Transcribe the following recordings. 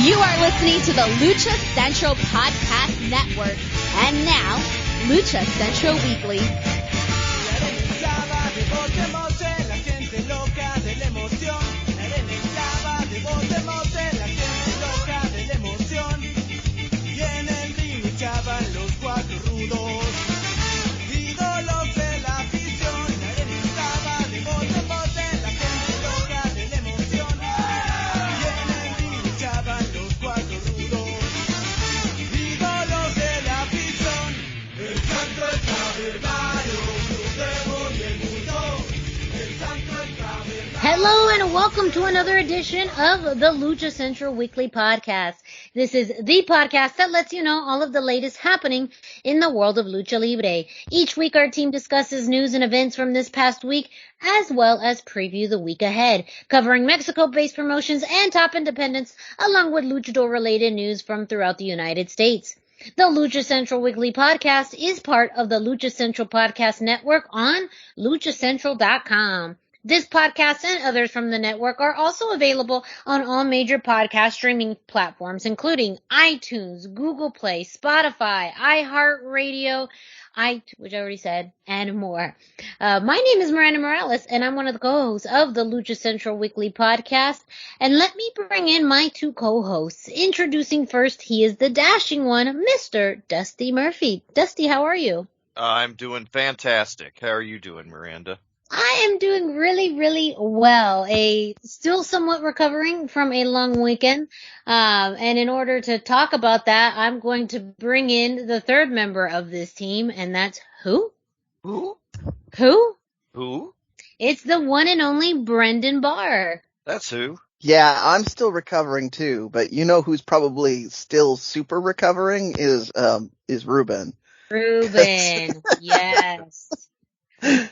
You are listening to the Lucha Central Podcast Network. And now, Lucha Central Weekly. Hello and welcome to another edition of the Lucha Central Weekly Podcast. This is the podcast that lets you know all of the latest happening in the world of Lucha Libre. Each week our team discusses news and events from this past week, as well as preview the week ahead, covering Mexico-based promotions and top independents, along with luchador-related news from throughout the United States. The Lucha Central Weekly Podcast is part of the Lucha Central Podcast Network on luchacentral.com. This podcast and others from the network are also available on all major podcast streaming platforms, including iTunes, Google Play, Spotify, iHeartRadio, which I already said, and more. My name is Miranda Morales, and I'm one of the co-hosts of the Lucha Central Weekly Podcast. And let me bring in my two co-hosts. Introducing first, he is the dashing one, Mr. Dusty Murphy. Dusty, how are you? I'm doing fantastic. How are you doing, Miranda? I am doing really, really well. Still somewhat recovering from a long weekend. And in order to talk about that, I'm going to bring in the third member of this team, and that's who? Who? It's the one and only Brendan Barr. That's who. Yeah, I'm still recovering too, but you know who's probably still super recovering is Ruben. Ruben, yes.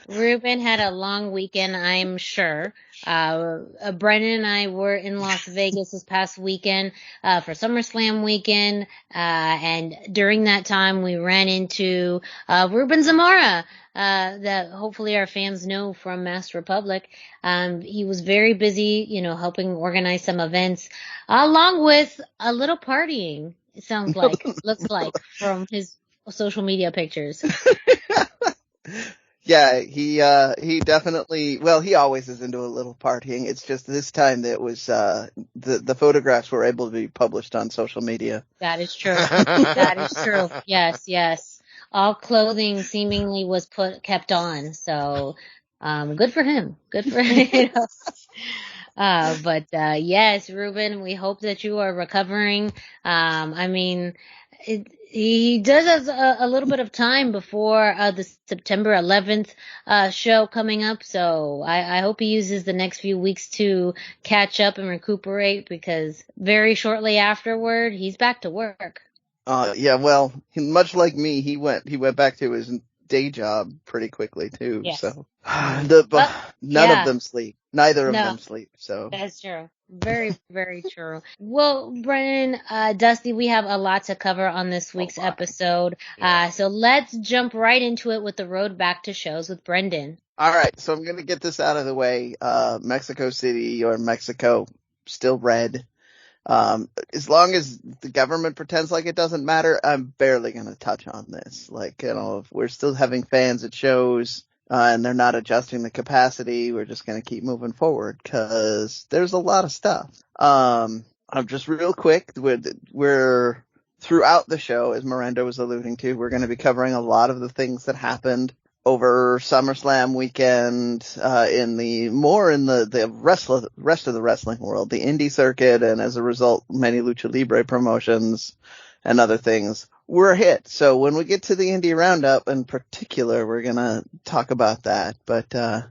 Ruben had a long weekend, I'm sure. Brendan and I were in Las Vegas this past weekend for SummerSlam weekend, and during that time we ran into Ruben Zamora, that hopefully our fans know from Master Republic. He was very busy, helping organize some events, along with a little partying, it sounds like, looks like, from his social media pictures. Yeah, he definitely, well, he always is into a little partying. It's just this time that was, the photographs were able to be published on social media. That is true. That is true. Yes. All clothing seemingly was kept on. So, good for him. Yes, Ruben, we hope that you are recovering. He does have a little bit of time before the September 11th show coming up, so I hope he uses the next few weeks to catch up and recuperate, because very shortly afterward he's back to work. Yeah, well, much like me, he went back to his day job pretty quickly too. Yes. So none of them sleep. Neither of them sleep. So that's true. Very, very true. Well, Brendan, Dusty, we have a lot to cover on this week's episode. So let's jump right into it with the road back to shows with Brendan. All right. So I'm going to get this out of the way. Mexico City, or Mexico, still red. As long as the government pretends like it doesn't matter, I'm barely going to touch on this. If we're still having fans at shows, and they're not adjusting the capacity, we're just going to keep moving forward, because there's a lot of stuff. I'm just real quick. We're throughout the show, as Miranda was alluding to, we're going to be covering a lot of the things that happened over SummerSlam weekend, in the rest of the wrestling world, the indie circuit, and as a result, many Lucha Libre promotions and other things were a hit. So when we get to the indie roundup in particular, we're gonna talk about that. But and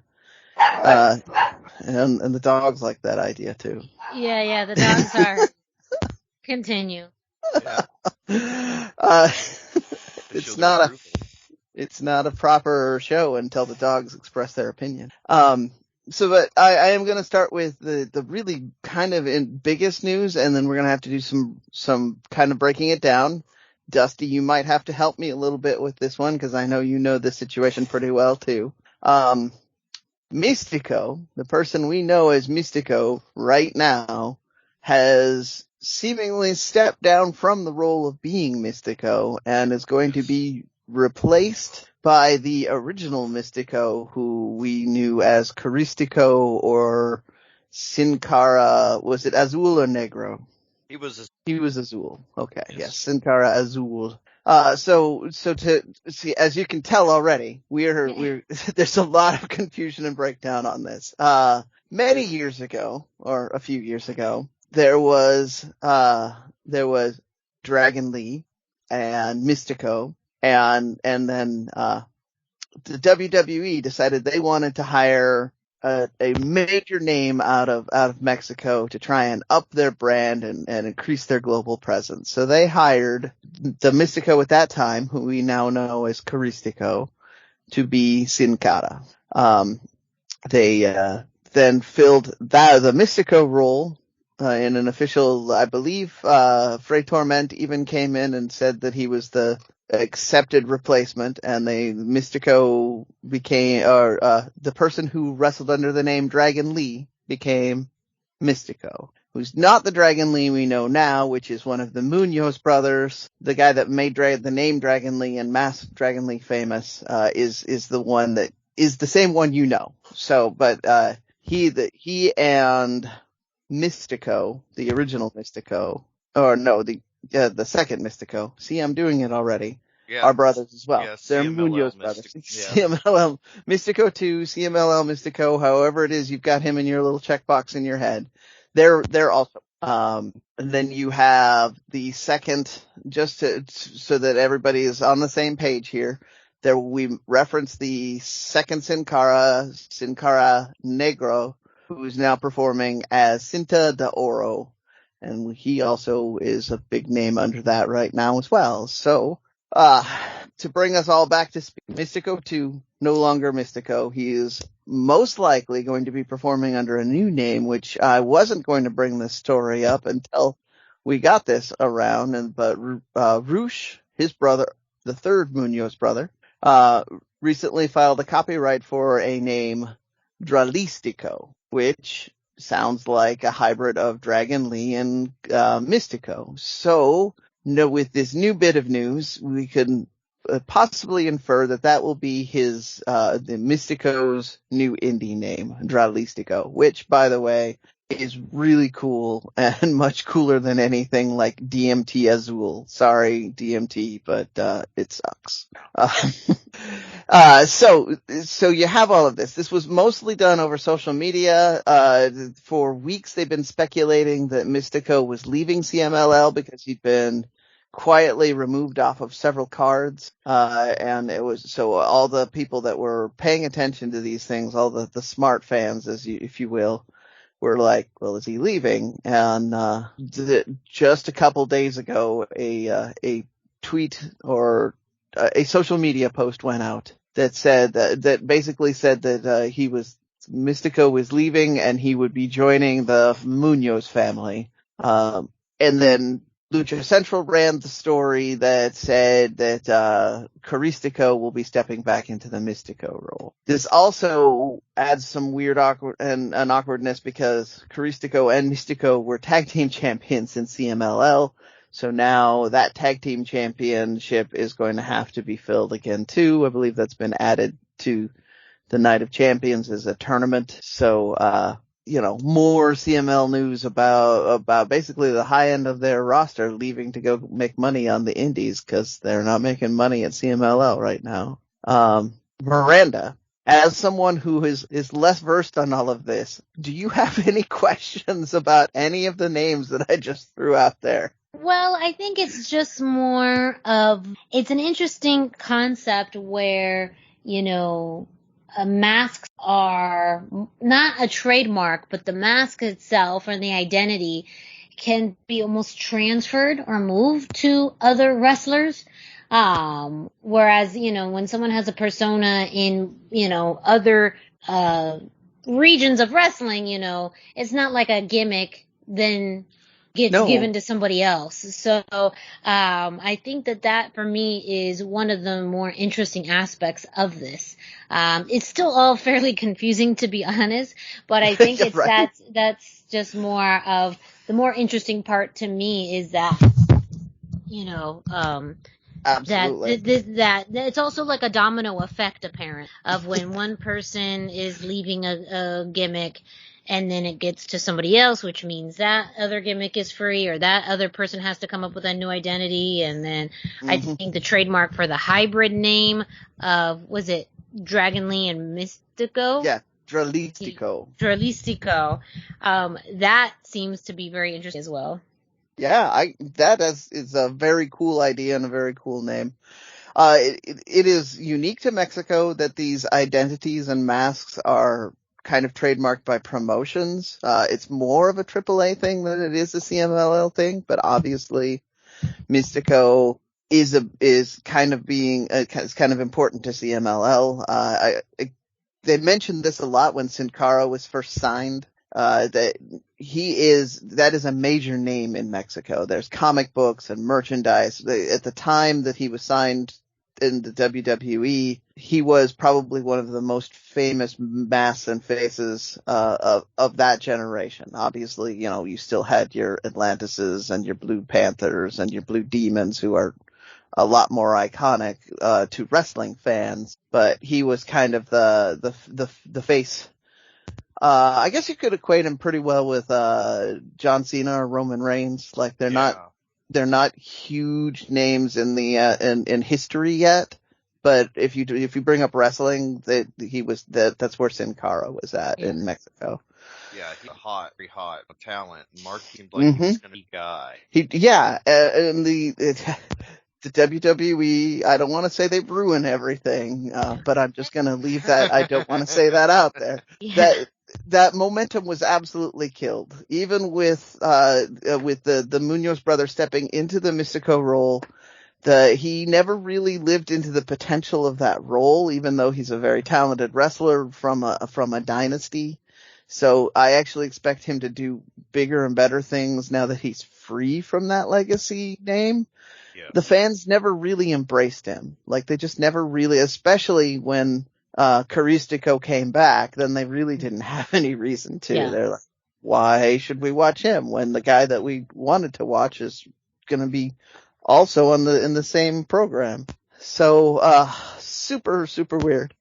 the dogs like that idea too. Yeah, the dogs are. Continue. Yeah. It's not a proper show until the dogs express their opinion. But I am going to start with the really kind of biggest news, and then we're going to have to do some kind of breaking it down. Dusty, you might have to help me a little bit with this one, because I know you know this situation pretty well too. Mystico, the person we know as Mystico right now, has seemingly stepped down from the role of being Mystico and is going to be replaced by the original Mystico, who we knew as Caristico or Sin Cara. Was it Azul or Negro? He was Azul. Okay, yes, Sin Cara Azul. So to see, as you can tell already, we're there's a lot of confusion and breakdown on this. Many years ago, or a few years ago, there was Dragon Lee and Mystico, and then the WWE decided they wanted to hire a major name out of Mexico to try and up their brand and increase their global presence. So they hired the Mystico at that time, who we now know as Caristico, to be Sin Cara. They then filled the Mystico role in an official, I believe, Fray Torment even came in and said that he was the accepted replacement, and Mystico became, the person who wrestled under the name Dragon Lee became Mystico, who's not the Dragon Lee we know now, which is one of the Munoz brothers. The guy that made the name Dragon Lee and Masked Dragon Lee famous, is the one that is the same one you know. So, but, he and Mystico, the original Mystico, or no, the second Mystico. See, I'm doing it already. Yeah. Are brothers as well. Yeah, they're Munoz brothers. Yeah. CMLL Mystico 2, CMLL Mystico, however it is, you've got him in your little checkbox in your head. They're also, and then you have the second, so that everybody is on the same page here. There, we reference the second Sin Cara Negro, who is now performing as Cinta de Oro. And he also is a big name under that right now as well. So, to bring us all back to speed, Mystico 2, no longer Mystico. He is most likely going to be performing under a new name, which I wasn't going to bring this story up until we got this around. But Rush, his brother, the third Munoz brother, recently filed a copyright for a name, Dralistico, which sounds like a hybrid of Dragon Lee and Mystico. So, with this new bit of news, we can possibly infer that will be the Mystico's new indie name, Dralistico, which, by the way, is really cool and much cooler than anything like DMT Azul. Sorry, DMT, but it sucks. So you have all of this. This was mostly done over social media. For weeks they've been speculating that Mystico was leaving CMLL because he'd been quietly removed off of several cards. And it was, so all the people that were paying attention to these things, all the smart fans, if you will, were like, well, is he leaving? And just a couple days ago, a tweet or a social media post went out that said that basically said that Mystico was leaving and he would be joining the Munoz family. And then Lucha Central ran the story that said that Caristico will be stepping back into the Mystico role. This also adds some weird awkwardness because Caristico and Mystico were tag team champions in CMLL. So now that tag team championship is going to have to be filled again too. I believe that's been added to the Night of Champions as a tournament. So, more CML news about basically the high end of their roster leaving to go make money on the indies because they're not making money at CMLL right now. Miranda, as someone who is less versed on all of this, do you have any questions about any of the names that I just threw out there? Well, I think it's just more of, it's an interesting concept where, masks are not a trademark, but the mask itself or the identity can be almost transferred or moved to other wrestlers. Whereas, when someone has a persona in, other, regions of wrestling, it's not like a gimmick, then gets No. given to somebody else. So I think that for me is one of the more interesting aspects of this. It's still all fairly confusing, to be honest, but I think Yeah, right. that's just more of the more interesting part to me is that, you know, Absolutely. that it's also like a domino effect, apparent, of when one person is leaving a gimmick and then it gets to somebody else, which means that other gimmick is free, or that other person has to come up with a new identity. And then I think the trademark for the hybrid name of, was it Dragon Lee and Mystico? Yeah, Dralistico. Dralistico. That seems to be very interesting as well. Yeah, that is a very cool idea and a very cool name. It is unique to Mexico that these identities and masks are kind of trademarked by promotions. It's more of a AAA thing than it is a CMLL thing, but obviously Mystico is kind of important to CMLL. They mentioned this a lot when Sin Cara was first signed. That is a major name in Mexico. There's comic books and merchandise. At the time that he was signed in the WWE, he was probably one of the most famous masks and faces of that generation. Obviously, you still had your Atlantises and your Blue Panthers and your Blue Demons, who are a lot more iconic to wrestling fans, but he was kind of the face. I guess you could equate him pretty well with John Cena or Roman Reigns. Like they're not huge names in the in history yet, but if you bring up wrestling, that's where Sin Cara was at in Mexico. Yeah, he's very hot talent. Mark seemed like he was gonna be a guy. And the WWE, I don't want to say they ruin everything, but I'm just going to leave that. I don't want to say that out there. Yeah. That momentum was absolutely killed. Even with the Munoz brothers stepping into the Mystico role, he never really lived into the potential of that role, even though he's a very talented wrestler from a dynasty. So I actually expect him to do bigger and better things now that he's free from that legacy name. Yeah. The fans never really embraced him. Like they just never really, especially when Caristico came back, then they really didn't have any reason to. Yeah. They're like, why should we watch him when the guy that we wanted to watch is going to be also in the same program? So super, super weird.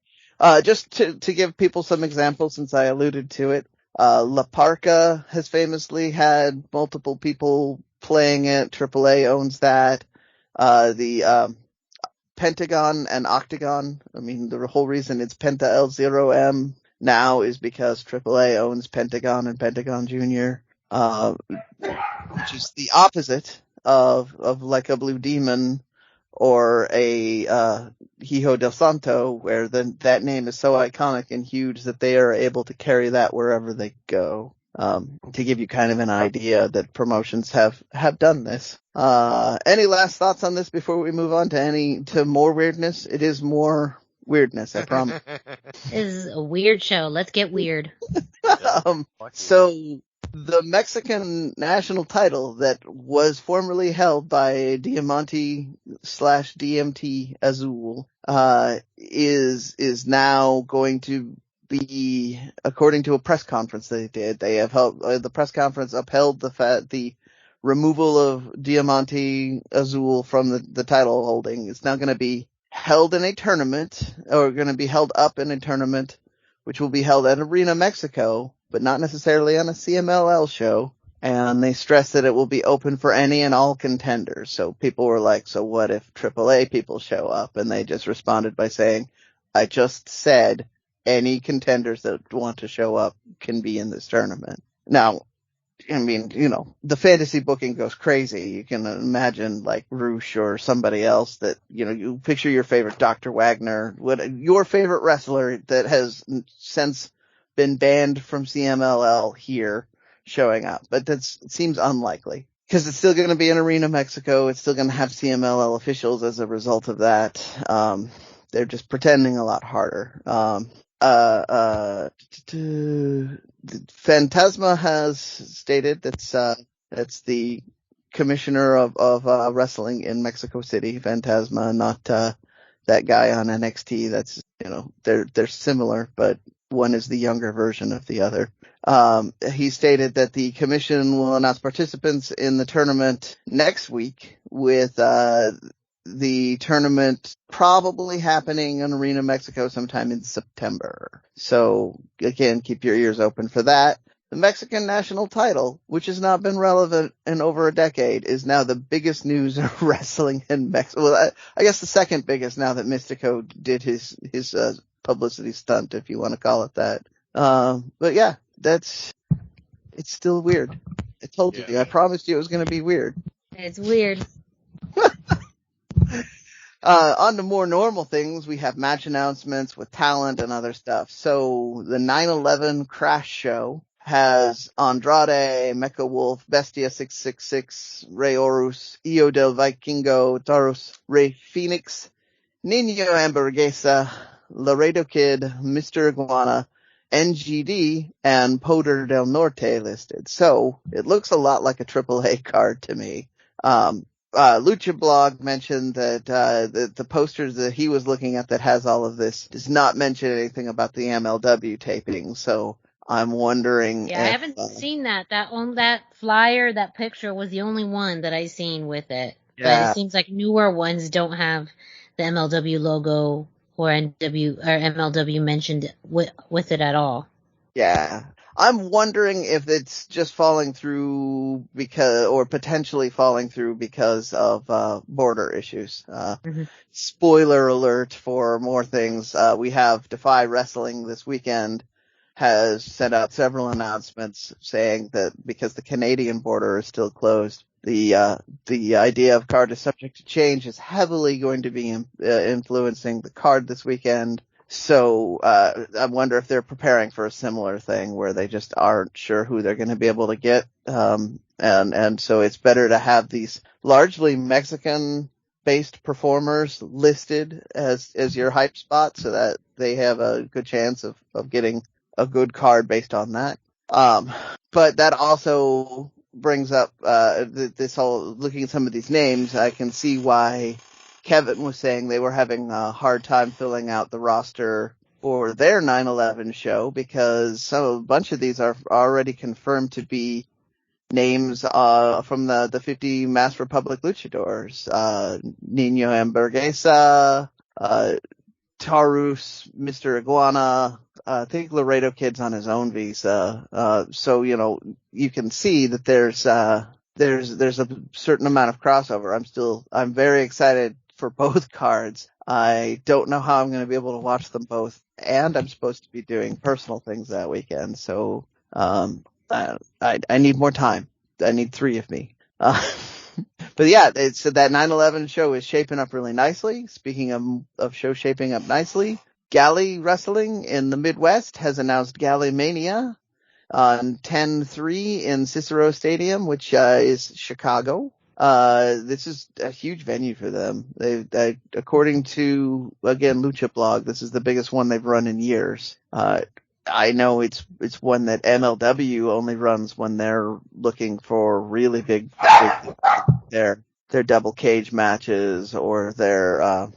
Just to give people some examples, since I alluded to it, La Parca has famously had multiple people playing it. AAA owns that. The Pentagon and Octagon, I mean, the whole reason it's Penta L0M now is because AAA owns Pentagon and Pentagon Jr., which is the opposite of like a Blue Demon or a Hijo del Santo, where that name is so iconic and huge that they are able to carry that wherever they go. To give you kind of an idea that promotions have done this. Any last thoughts on this before we move on to more weirdness? It is more weirdness, I promise. This is a weird show. Let's get weird. So the Mexican national title that was formerly held by Diamante / DMT Azul, is now going to be, according to a press conference they did, they have held, the press conference upheld the removal of Diamante Azul from the title holding. It's now going to be held in a tournament, or going to be held up in a tournament, which will be held at Arena Mexico, but not necessarily on a CMLL show. And they stress that it will be open for any and all contenders. So people were like, so what if AAA people show up? And they just responded by saying, I just said any contenders that want to show up can be in this tournament. Now, I mean, the fantasy booking goes crazy. You can imagine like Roosh or somebody else that, you picture your favorite Dr. Wagner, your favorite wrestler that has since been banned from CMLL here showing up. But it seems unlikely because it's still going to be in Arena Mexico. It's still going to have CMLL officials as a result of that. They're just pretending a lot harder. Phantasma has stated that That's the commissioner of wrestling in Mexico City, Fantasma, not that guy on NXT. That's, they're similar, but one is the younger version of the other. He stated that the commission will announce participants in the tournament next week, with the tournament probably happening in Arena Mexico sometime in September. So again, keep your ears open for that. The Mexican national title, which has not been relevant in over a decade, is now the biggest news of wrestling in Mexico. Well, I guess the second biggest now that Mystico did his publicity stunt, if you want to call it that. But yeah, it's still weird. I told you. I promised you it was going to be weird. It's weird. On to more normal things, we have match announcements with talent and other stuff. So the 9/11 Crash Show has Andrade, Mecha Wolf, Bestia 666, Rey Horus, Io del Vikingo, Taurus, Rey Fenix, Nino Hamburguesa, Laredo Kid, Mr. Iguana, NGD, and Poder del Norte listed. So it looks a lot like a AAA card to me. Lucha Blog mentioned that the posters that he was looking at that has all of this does not mention anything about the MLW taping. So I'm wondering. Yeah, I haven't seen that. That flyer, that picture was the only one that I seen with it. Yeah. But it seems like newer ones don't have the MLW logo or MLW mentioned with it at all. Yeah. I'm wondering if it's just falling through potentially falling through because of border issues. Spoiler alert for more things. We have Defy Wrestling this weekend has sent out several announcements saying that because the Canadian border is still closed, the idea of card is subject to change is heavily going to be influencing the card this weekend. So I wonder if they're preparing for a similar thing where they just aren't sure who they're going to be able to get. And so it's better to have these largely Mexican-based performers listed as your hype spot so that they have a good chance of getting a good card based on that. But that also brings up this whole looking at some of these names. I can see why Kevin was saying they were having a hard time filling out the roster for their 9/11 show because a bunch of these are already confirmed to be names from the 50 Mass Republic luchadors. Nino Hamburguesa, Taurus, Mr. Iguana, I think Laredo Kid's on his own visa. So, you can see that there's a certain amount of crossover. I'm very excited for both cards. I don't know how I'm going to be able to watch them both, and I'm supposed to be doing personal things that weekend. So, I need more time. I need 3 of me. But yeah, so that 9/11 show is shaping up really nicely. Speaking of shows shaping up nicely, Galley Wrestling in the Midwest has announced Galley Mania on 10/3 in Cicero Stadium, which is Chicago. This is a huge venue for them. They according to, again, Lucha Blog, this is the biggest one they've run in years. I know it's one that MLW only runs when they're looking for really big their double cage matches or their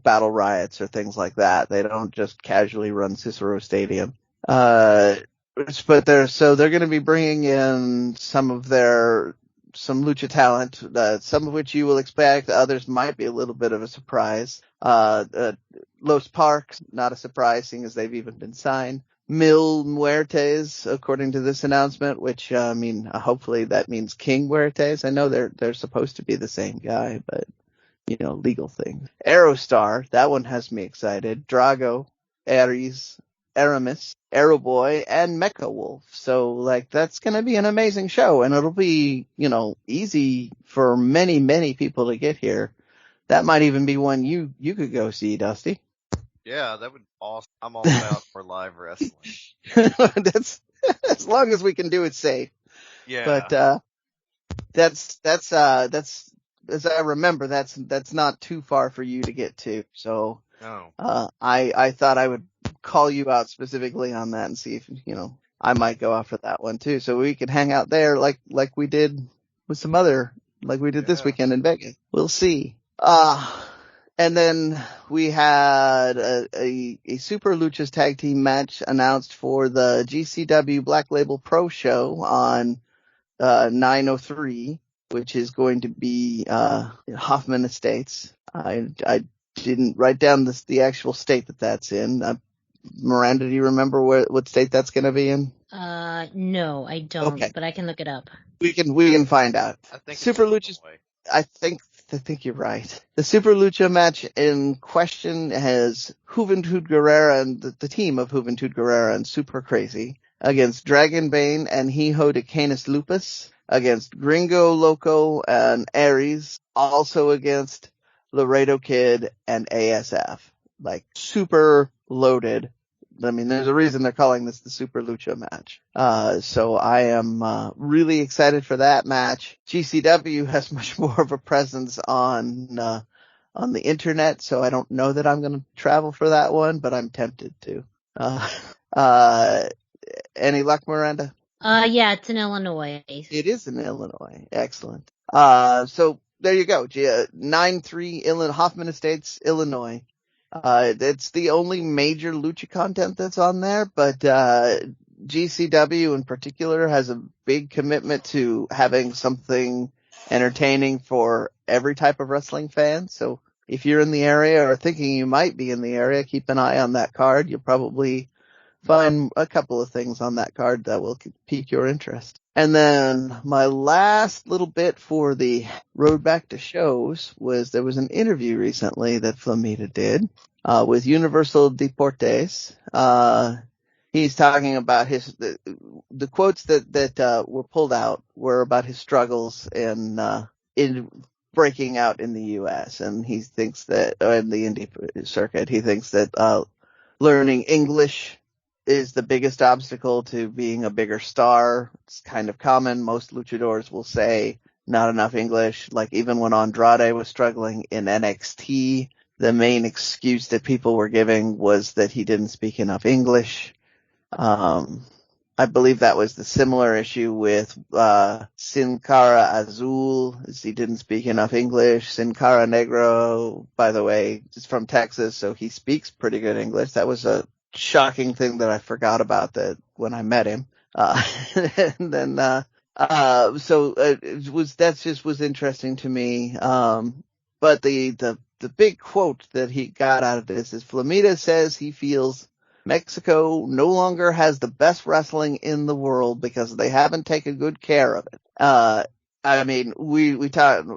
battle riots or things like that. They don't just casually run Cicero Stadium. But they're going to be bringing in some lucha talent, some of which you will expect, others might be a little bit of a surprise. Los Parks, not a surprise, seeing as they've even been signed. Mil Muertes, according to this announcement, which, hopefully that means King Muertes. I know they're supposed to be the same guy, but, legal things. Aerostar, that one has me excited. Drago, Ares, Aramis, Aeroboy, and Mecha Wolf. So, that's gonna be an amazing show, and it'll be, easy for many, many people to get here. That might even be one you could go see, Dusty. Yeah, that would be awesome. I'm all about for live wrestling. That's as long as we can do it safe. Yeah. But that's as I remember, that's not too far for you to get to. So no. I thought I would call you out specifically on that and see if I might go out for that one too. So we can hang out there like we did with some other, like we did this weekend in Vegas. We'll see. And then we had a Super Luchas tag team match announced for the GCW Black Label Pro show on 9/03, which is going to be in Hoffman Estates. I didn't write down the actual state that's in. Miranda, do you remember what state that's going to be in? No, I don't. Okay. But I can look it up. We can find out. I think Super Luchas. I think you're right. The Super Lucha match in question has Juventud Guerrera and the team of Juventud Guerrera and Super Crazy against Dragon Bane and Hijo de Canis Lupus, against Gringo Loco and Aries, also against Laredo Kid and ASF. Like, super loaded. I mean, there's a reason they're calling this the Super Lucha match. So I am really excited for that match. GCW has much more of a presence on the internet, so I don't know that I'm going to travel for that one, but I'm tempted to. Any luck, Miranda? Yeah, it's in Illinois. It is in Illinois. Excellent. So there you go. 9/3 Hoffman Estates, Illinois. It's the only major lucha content that's on there, but GCW in particular has a big commitment to having something entertaining for every type of wrestling fan. So if you're in the area or thinking you might be in the area, keep an eye on that card. You'll probably find a couple of things on that card that will pique your interest. And then my last little bit for the road back to shows was there was an interview recently that Flamita did with Universal Deportes. He's talking about the quotes that were pulled out were about his struggles in breaking out in the U.S. And he thinks that in the indie circuit, he thinks that learning English is the biggest obstacle to being a bigger star. It's kind of common. Most luchadors will say not enough English. Like even when Andrade was struggling in NXT, the main excuse that people were giving was that he didn't speak enough English. I believe that was the similar issue with Sin Cara Azul, as he didn't speak enough English. Sin Cara Negro, by the way, is from Texas, so he speaks pretty good English. That was a shocking thing that I forgot about that when I met him. And then, that just was interesting to me. But the big quote that he got out of this is Flamita says he feels Mexico no longer has the best wrestling in the world because they haven't taken good care of it. I mean, we talked,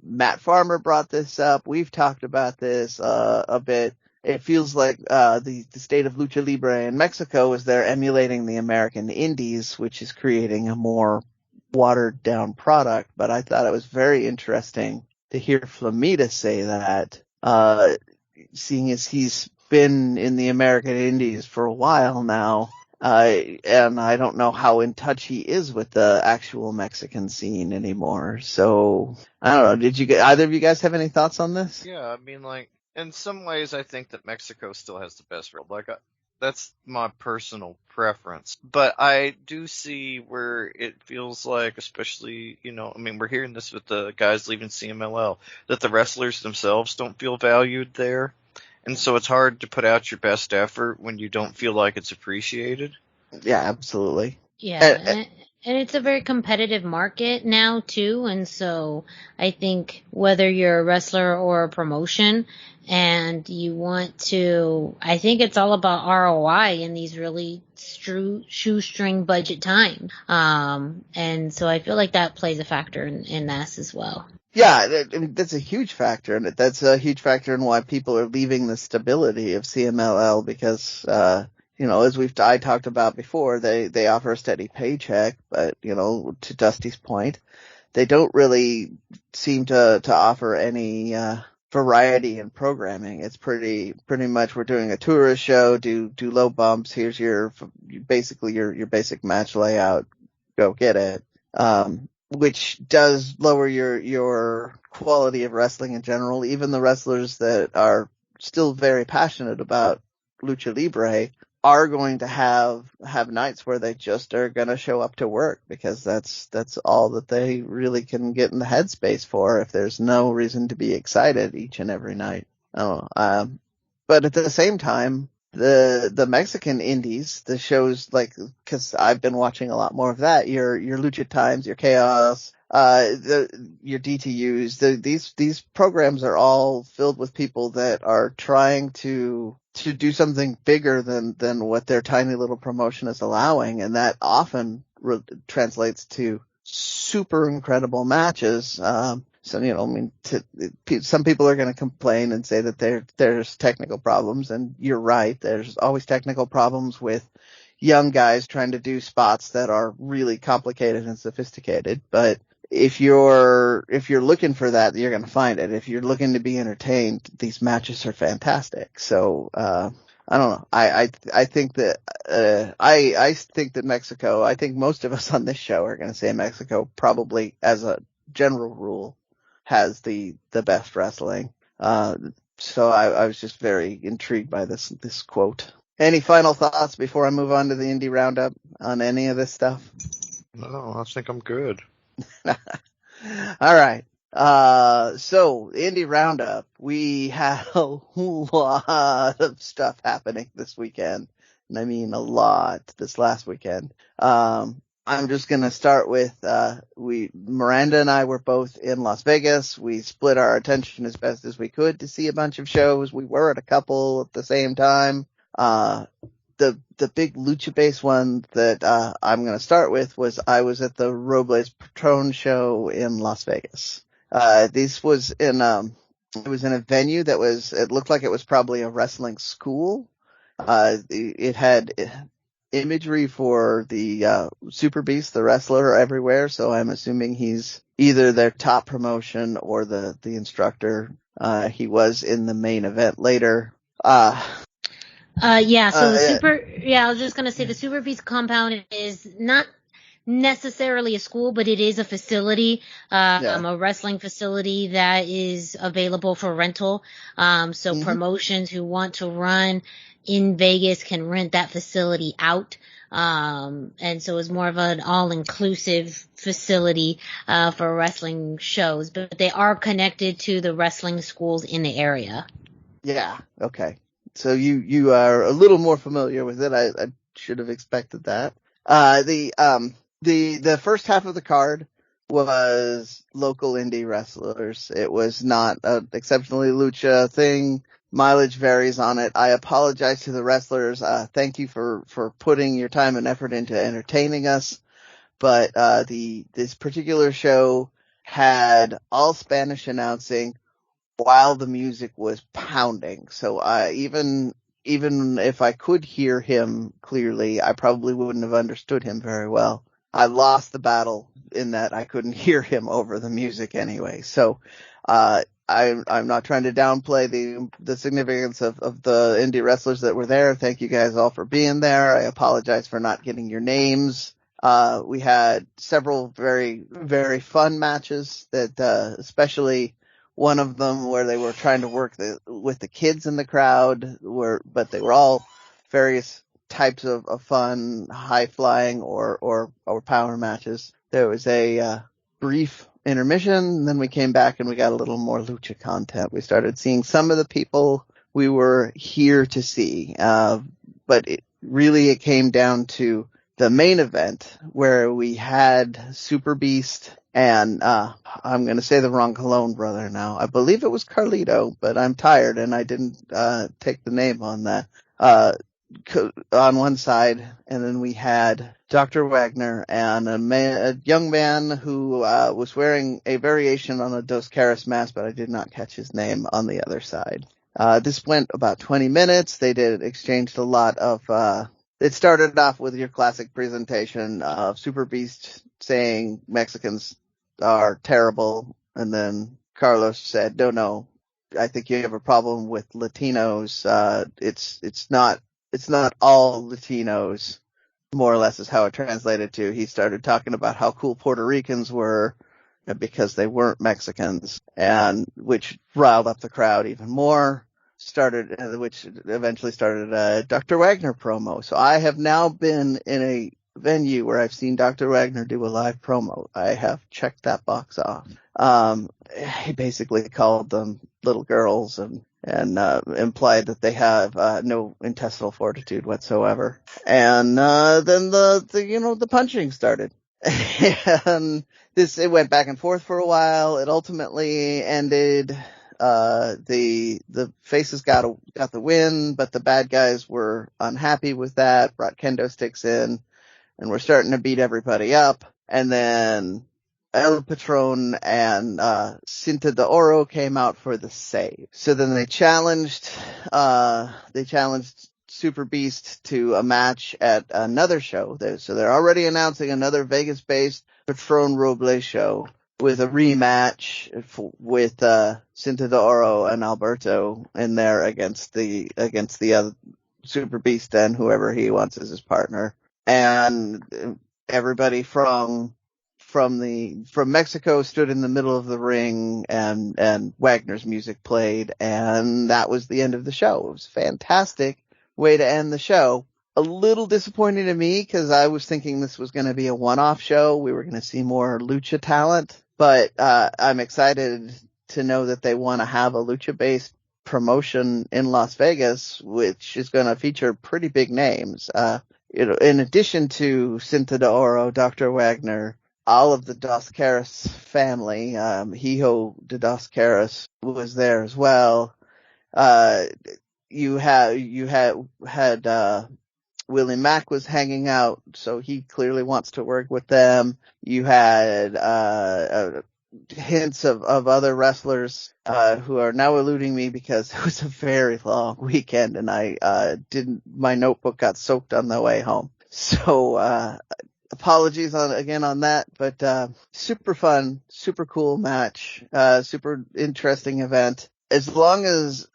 Matt Farmer brought this up. We've talked about this, a bit. It feels like the state of Lucha Libre in Mexico is they're emulating the American Indies, which is creating a more watered down product. But I thought it was very interesting to hear Flamita say that, seeing as he's been in the American Indies for a while now, and I don't know how in touch he is with the actual Mexican scene anymore. So I don't know. Did either of you guys have any thoughts on this? Yeah, I mean, like, in some ways, I think that Mexico still has the best world. Like, that's my personal preference. But I do see where it feels like, especially, I mean, we're hearing this with the guys leaving CMLL, that the wrestlers themselves don't feel valued there. And so it's hard to put out your best effort when you don't feel like it's appreciated. Yeah, absolutely. Yeah. And it's a very competitive market now, too. And so I think whether you're a wrestler or a promotion and you want to, I think it's all about ROI in these really shoestring budget times. And so I feel like that plays a factor in this as well. Yeah, that's a huge factor, and that's a huge factor in why people are leaving the stability of CMLL because, as I talked about before, they offer a steady paycheck, but, to Dusty's point, they don't really seem to offer any, variety in programming. It's pretty much we're doing a tourist show, do low bumps, here's your basic match layout, go get it. Which does lower your quality of wrestling in general. Even the wrestlers that are still very passionate about Lucha Libre are going to have nights where they just are going to show up to work because that's all that they really can get in the headspace for if there's no reason to be excited each and every night. But at the same time, the Mexican indies, the shows like, cause I've been watching a lot more of that, your Lucha Times, your Chaos, your DTUs, these programs are all filled with people that are trying to do something bigger than what their tiny little promotion is allowing. And that often translates to super incredible matches. So, I mean, some people are going to complain and say that there's technical problems, and you're right. There's always technical problems with young guys trying to do spots that are really complicated and sophisticated. But if you're looking for that, you're going to find it. If you're looking to be entertained, these matches are fantastic. So, I don't know. I think that, I think that Mexico, I think most of us on this show are going to say Mexico probably as a general rule has the best wrestling. So I was just very intrigued by this quote. Any final thoughts before I move on to the indie roundup on any of this stuff? No, I think I'm good. All right. So indie roundup, we have a lot of stuff happening this weekend. And I mean a lot this last weekend. I'm just going to start with, Miranda and I were both in Las Vegas. We split our attention as best as we could to see a bunch of shows. We were at a couple at the same time. The big lucha base one that, I'm going to start with was I was at the Robles Patron show in Las Vegas. This was it was in a venue that it looked like it was probably a wrestling school. It had imagery for the Super Beast, the wrestler, everywhere, so I'm assuming he's either their top promotion or the instructor. He was in the main event later. I was just gonna say the Super Beast compound is not necessarily a school, but it is a facility, a wrestling facility that is available for rental. Promotions who want to run in Vegas can rent that facility out. And so it's more of an all-inclusive facility, for wrestling shows, but they are connected to the wrestling schools in the area. Yeah. Okay. So you are a little more familiar with it. I should have expected that. The first half of the card was local indie wrestlers. It was not an exceptionally lucha thing. Mileage varies on it. I apologize to the wrestlers. Thank you for putting your time and effort into entertaining us. But, this particular show had all Spanish announcing while the music was pounding. So, even if I could hear him clearly, I probably wouldn't have understood him very well. I lost the battle in that I couldn't hear him over the music anyway. So, I'm not trying to downplay the significance of the indie wrestlers that were there. Thank you guys all for being there. I apologize for not getting your names. We had several very, very fun matches that, especially one of them where they were trying to work with the kids in the crowd but they were all various types of fun, high flying or power matches. There was a, brief intermission, and then we came back and we got a little more lucha content. We started seeing some of the people we were here to see, but it came down to the main event where we had Super Beast and I'm going to say the wrong Colon brother now. I believe it was Carlito, but I'm tired and I didn't take the name on that. On one side, and then we had Dr. Wagner and a young man who was wearing a variation on a Dos Caras mask, but I did not catch his name, on the other side. This went about 20 minutes. They exchanged a lot of, it started off with your classic presentation of Super Beast saying Mexicans are terrible, and then Carlos said, no, I think you have a problem with Latinos. It's not all Latinos, more or less is how it translated to. He started talking about how cool Puerto Ricans were because they weren't Mexicans, and which riled up the crowd even more. which eventually started a Dr. Wagner promo. So I have now been in a venue where I've seen Dr. Wagner do a live promo. I have checked that box off. He basically called them little girls and implied that they have no intestinal fortitude whatsoever. And then the punching started. And it went back and forth for a while. It ultimately ended. The faces got the win, but the bad guys were unhappy with that, brought kendo sticks in, and were starting to beat everybody up. And then El Patron and Cinta de Oro came out for the save. So then they challenged Super Beast to a match at another show. So they're already announcing another Vegas-based Patron Roble show with a rematch with Cinta de Oro and Alberto in there against the other Super Beast and whoever he wants as his partner. And everybody from Mexico stood in the middle of the ring, and Wagner's music played, and that was the end of the show. It was a fantastic way to end the show. A little disappointing to me because I was thinking this was going to be a one-off show. We were going to see more lucha talent, but I'm excited to know that they want to have a lucha-based promotion in Las Vegas, which is going to feature pretty big names. In addition to Cinta de Oro, Dr. Wagner, all of the Dos Caras family, Hijo de Dos Caras was there as well. You had Willie Mack was hanging out, so he clearly wants to work with them. You had hints of other wrestlers who are now eluding me because it was a very long weekend and my notebook got soaked on the way home. So apologies on that, but super fun, super cool match, super interesting event. As long as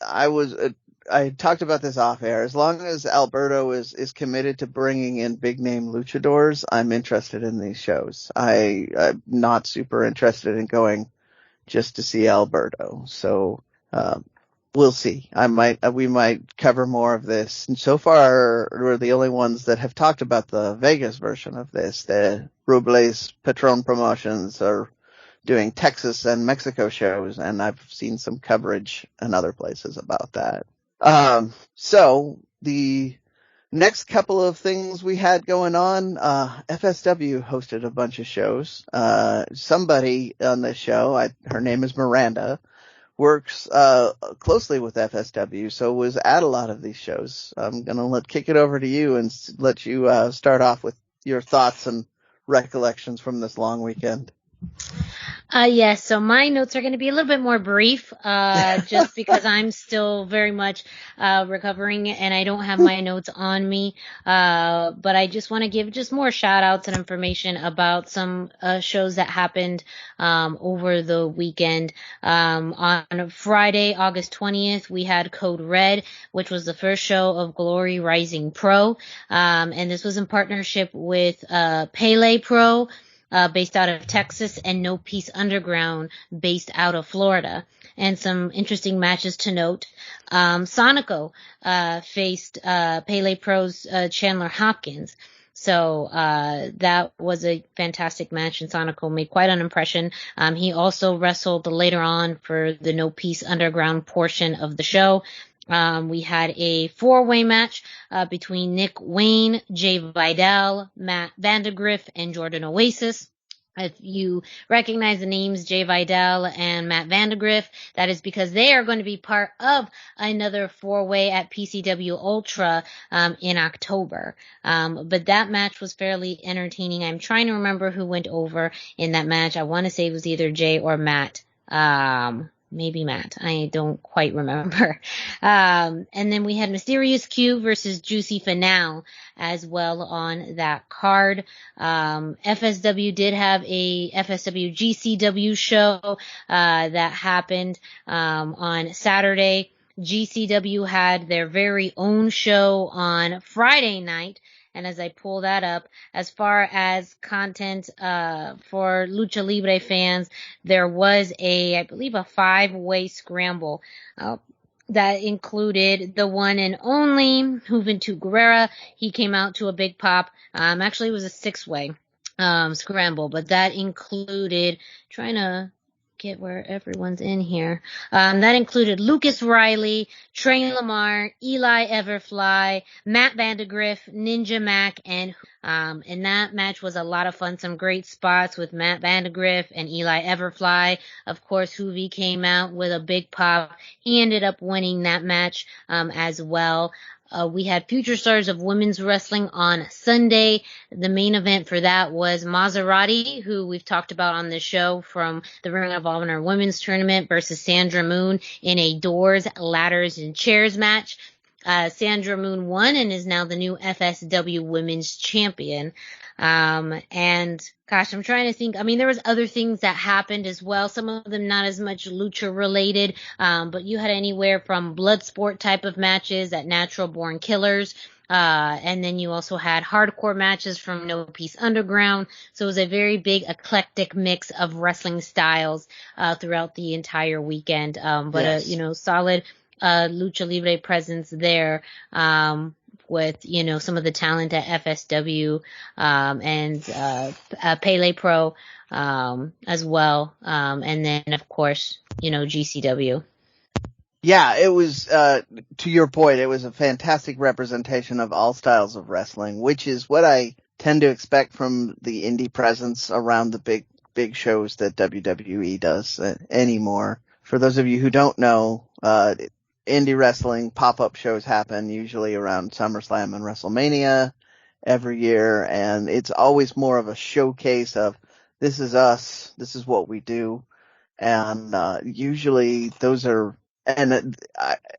I talked about this off air. As long as Alberto is committed to bringing in big name luchadors, I'm interested in these shows. I'm not super interested in going just to see Alberto. So, we'll see. We might cover more of this. And so far, we're the only ones that have talked about the Vegas version of this. The Robles Patron Promotions are doing Texas and Mexico shows, and I've seen some coverage in other places about that. So the next couple of things we had going on, FSW hosted a bunch of shows. Somebody on this show, her name is Miranda, works closely with FSW, so was at a lot of these shows. I'm gonna kick it over to you and let you start off with your thoughts and recollections from this long weekend. Yes, so my notes are going to be a little bit more brief, just because I'm still very much recovering and I don't have my notes on me. But I just want to give just more shout outs and information about some shows that happened over the weekend. On Friday, August 20th, we had Code Red, which was the first show of Glory Rising Pro. And this was in partnership with Pele Pro, based out of Texas, and No Peace Underground, based out of Florida. And some interesting matches to note. Sonico faced Pele Pro's Chandler Hopkins. So that was a fantastic match, and Sonico made quite an impression. He also wrestled later on for the No Peace Underground portion of the show. We had a 4-way match between Nick Wayne, Jay Vidal, Matt Vandegrift, and Jordan Oasis. If you recognize the names Jay Vidal and Matt Vandegrift, that is because they are going to be part of another 4-way at PCW Ultra in October. But that match was fairly entertaining. I'm trying to remember who went over in that match. I want to say it was either Jay or Matt. Maybe Matt. I don't quite remember. And then we had Mysterious Q versus Juicy Finale as well on that card. FSW did have a FSW GCW show that happened on Saturday. GCW had their very own show on Friday night. And as I pull that up, as far as content for Lucha Libre fans, there was I believe a 5-way scramble. that included the one and only Juventud Guerrera. He came out to a big pop. Actually, it was a 6-way scramble, but that included, trying to get where everyone's in here. That included Lucas Riley, Trey Lamar, Eli Everfly, Matt Vandegrift, Ninja Mac, and that match was a lot of fun. Some great spots with Matt Vandegrift and Eli Everfly. Of course, Hoovy came out with a big pop. He ended up winning that match as well. We had Future Stars of Women's Wrestling on Sunday. The main event for that was Maserati, who we've talked about on this show from the Ring of Honor Women's Tournament, versus Sandra Moon in a doors, ladders, and chairs match. Sandra Moon won and is now the new FSW Women's Champion. And gosh, I'm trying to think. I mean, there was other things that happened as well. Some of them not as much lucha related. But you had anywhere from blood sport type of matches at Natural Born Killers. And then you also had hardcore matches from No Peace Underground. So it was a very big eclectic mix of wrestling styles, throughout the entire weekend. But yes. Solid, lucha libre presence there. With, some of the talent at FSW, and, Pele Pro, as well. And then, of course, GCW. Yeah, it was, to your point, it was a fantastic representation of all styles of wrestling, which is what I tend to expect from the indie presence around the big shows that WWE does anymore. For those of you who don't know, indie wrestling pop-up shows happen usually around SummerSlam and WrestleMania every year, and it's always more of a showcase of this is us, this is what we do, and usually those are, and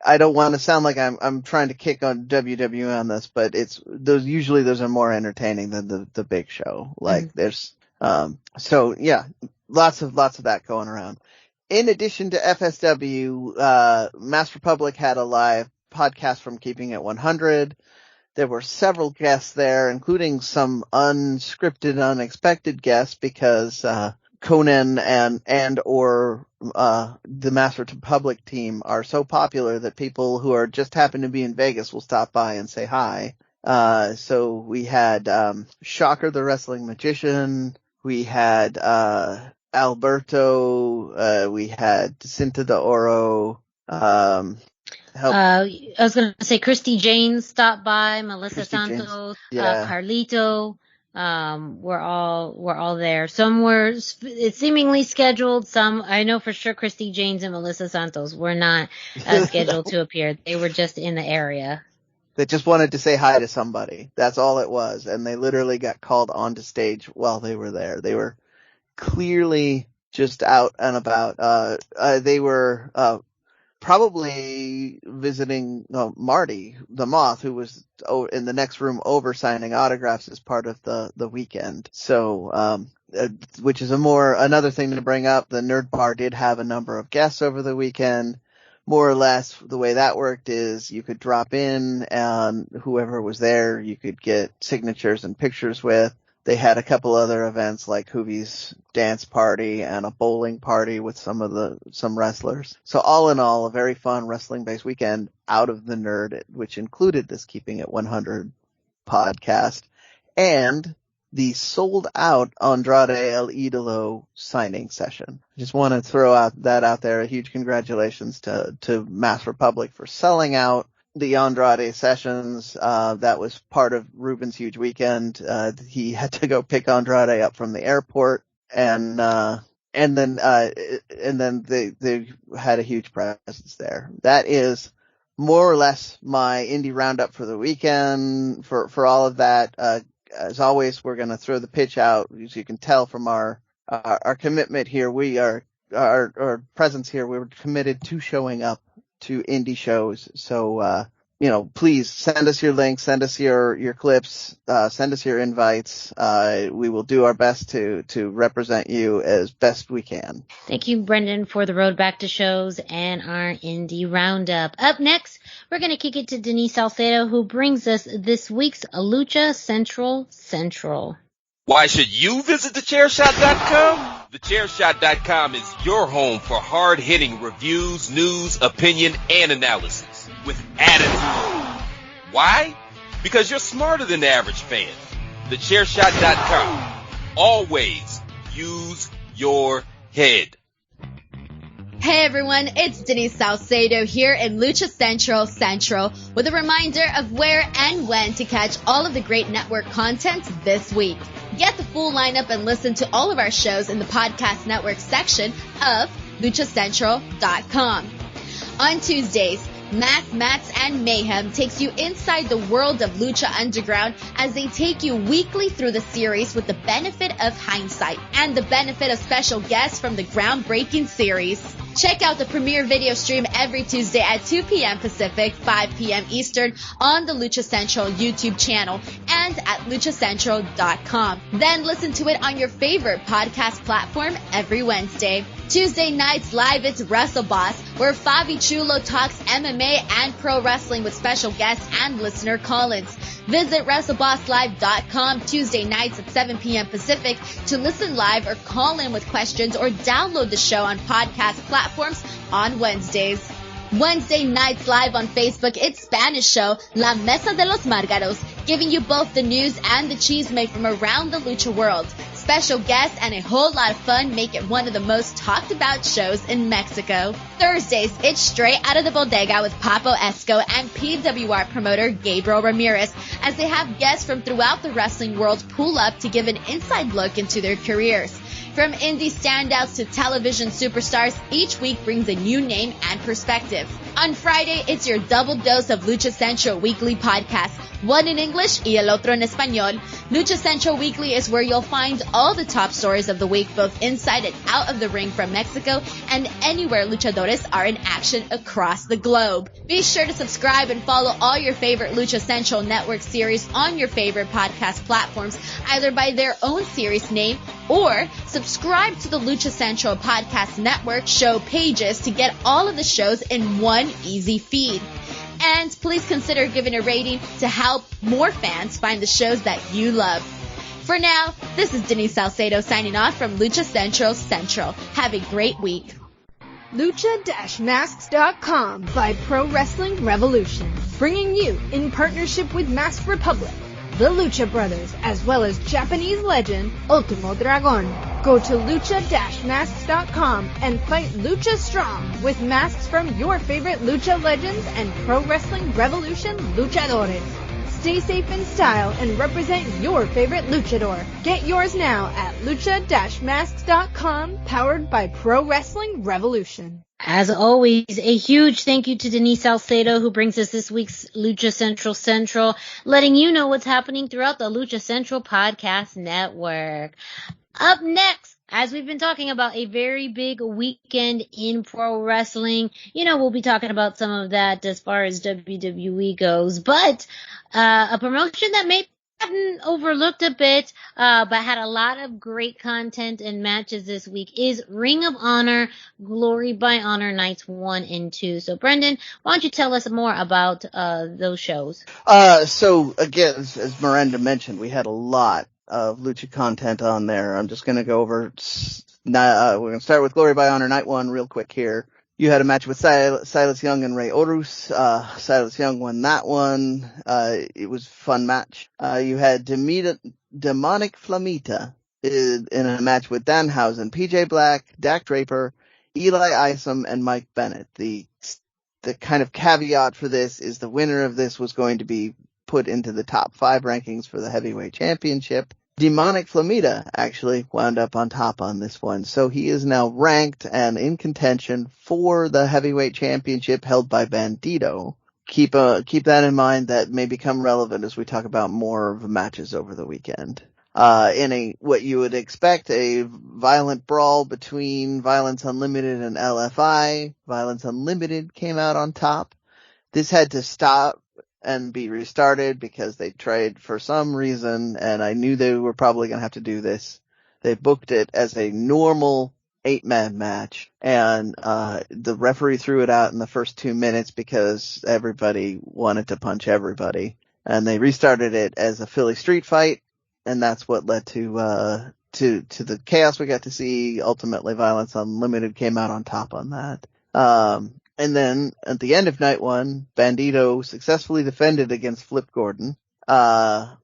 I don't want to sound like I'm trying to kick on WWE on this, but those are more entertaining than the big show. Like there's so yeah, lots of that going around. In addition to FSW, Mass Republic had a live podcast from Keeping It 100. There were several guests there, including some unscripted, unexpected guests, because Conan and or the Mass Republic team are so popular that people who are just happen to be in Vegas will stop by and say hi. So we had Shocker the Wrestling Magician. We had Alberto, we had Cinta de Oro, I was going to say Christy Janes stopped by, Melissa Christy Santos, yeah. Carlito, were all there. Some were seemingly scheduled. Some, I know for sure Christy Janes and Melissa Santos were not scheduled to appear. They were just in the area. They just wanted to say hi to somebody. That's all it was. And they literally got called onto stage while they were there. They were clearly just out and about. They were probably visiting Marty the Moth, who was in the next room over signing autographs as part of the weekend. So, which is another thing to bring up. The Nerd Bar did have a number of guests over the weekend. More or less, the way that worked is you could drop in, and whoever was there, you could get signatures and pictures with. They had a couple other events like Hoovy's dance party and a bowling party with some wrestlers. So all in all, a very fun wrestling-based weekend out of the Nerd, which included this Keeping It 100 podcast and the sold-out Andrade El Idolo signing session. I just want to throw that out there. A huge congratulations to Mass Republic for selling out the Andrade sessions. That was part of Ruben's huge weekend. He had to go pick Andrade up from the airport, and then they had a huge presence there. That is more or less my indie roundup for the weekend. For all of that, as always, we're going to throw the pitch out. As you can tell from our commitment here, our presence here, we were committed to showing up to indie shows. So, please send us your links, send us your clips, send us your invites. We will do our best to represent you as best we can. Thank you, Brendan, for the road back to shows and our indie roundup. Up next, we're going to kick it to Denise Salcedo, who brings us this week's Lucha Central. Why should you visit thechairshot.com? Thechairshot.com is your home for hard-hitting reviews, news, opinion, and analysis with attitude. Why? Because you're smarter than the average fan. Thechairshot.com. Always use your head. Hey everyone, it's Denise Salcedo here in Lucha Central with a reminder of where and when to catch all of the great network content this week. Get the full lineup and listen to all of our shows in the podcast network section of luchacentral.com. On Tuesdays, Mats, and Mayhem takes you inside the world of Lucha Underground as they take you weekly through the series with the benefit of hindsight and the benefit of special guests from the groundbreaking series. Check out the premiere video stream every Tuesday at 2 p.m. Pacific, 5 p.m. Eastern on the Lucha Central YouTube channel and at luchacentral.com. Then listen to it on your favorite podcast platform every Wednesday. Tuesday nights live, it's Wrestle Boss, where Fabi Chulo talks MMA and pro wrestling with special guests and listener call-ins. Visit WrestleBossLive.com Tuesday nights at 7 p.m. Pacific to listen live or call in with questions or download the show on podcast platforms on Wednesdays. Wednesday nights live on Facebook, it's Spanish show La Mesa de los Márgaros, giving you both the news and the chisme from around the lucha world. Special guests and a whole lot of fun make it one of the most talked about shows in Mexico. Thursdays, it's Straight Out of the Bodega with Papo Esco and PWR promoter Gabriel Ramirez as they have guests from throughout the wrestling world pull up to give an inside look into their careers. From indie standouts to television superstars, each week brings a new name and perspective. On Friday, it's your double dose of Lucha Central Weekly podcast, one in English y el otro en español. Lucha Central Weekly is where you'll find all the top stories of the week, both inside and out of the ring from Mexico and anywhere luchadores are in action across the globe. Be sure to subscribe and follow all your favorite Lucha Central Network series on your favorite podcast platforms, either by their own series name or subscribe to the Lucha Central Podcast Network show pages to get all of the shows in one easy feed. And please consider giving a rating to help more fans find the shows that you love. For now, this is Denise Salcedo signing off from Lucha Central. Have a great week. Lucha-Masks.com by Pro Wrestling Revolution, bringing you, in partnership with Mask Republic, the Lucha Brothers, as well as Japanese legend Ultimo Dragon. Go to lucha-masks.com and fight Lucha Strong with masks from your favorite Lucha legends and Pro Wrestling Revolution luchadores. Stay safe in style and represent your favorite luchador. Get yours now at lucha-masks.com, powered by Pro Wrestling Revolution. As always, a huge thank you to Denise Salcedo, who brings us this week's Lucha Central, letting you know what's happening throughout the Lucha Central Podcast Network. Up next, as we've been talking about, a very big weekend in pro wrestling. You know, we'll be talking about some of that as far as WWE goes, but a promotion that may have been overlooked a bit, but had a lot of great content and matches this week is Ring of Honor Glory by Honor Nights 1 and 2. So, Brendan, why don't you tell us more about those shows? So, again, as Miranda mentioned, we had a lot of Lucha content on there. I'm just going to go over, we're going to start with Glory by Honor Night 1 real quick here. You had a match with Silas Young and Rey Horus. Silas Young won that one. It was a fun match. You had Demonic Flamita in a match with Danhausen, PJ Black, Dak Draper, Eli Isom, and Mike Bennett. The kind of caveat for this is the winner of this was going to be put into the top 5 rankings for the heavyweight championship. Demonic Flamita actually wound up on top on this one, so he is now ranked and in contention for the heavyweight championship held by Bandito. Keep that in mind. That may become relevant as we talk about more of the matches over the weekend. In what you would expect, a violent brawl between Violence Unlimited and LFI. Violence Unlimited came out on top. This had to stop and be restarted because they tried for some reason, and I knew they were probably going to have to do this. They booked it as a normal 8-man match, and the referee threw it out in the first 2 minutes because everybody wanted to punch everybody, and they restarted it as a Philly street fight. that's what led to the chaos we got to see. Ultimately, Violence Unlimited came out on top on that. And then at the end of night one, Bandito successfully defended against Flip Gordon. And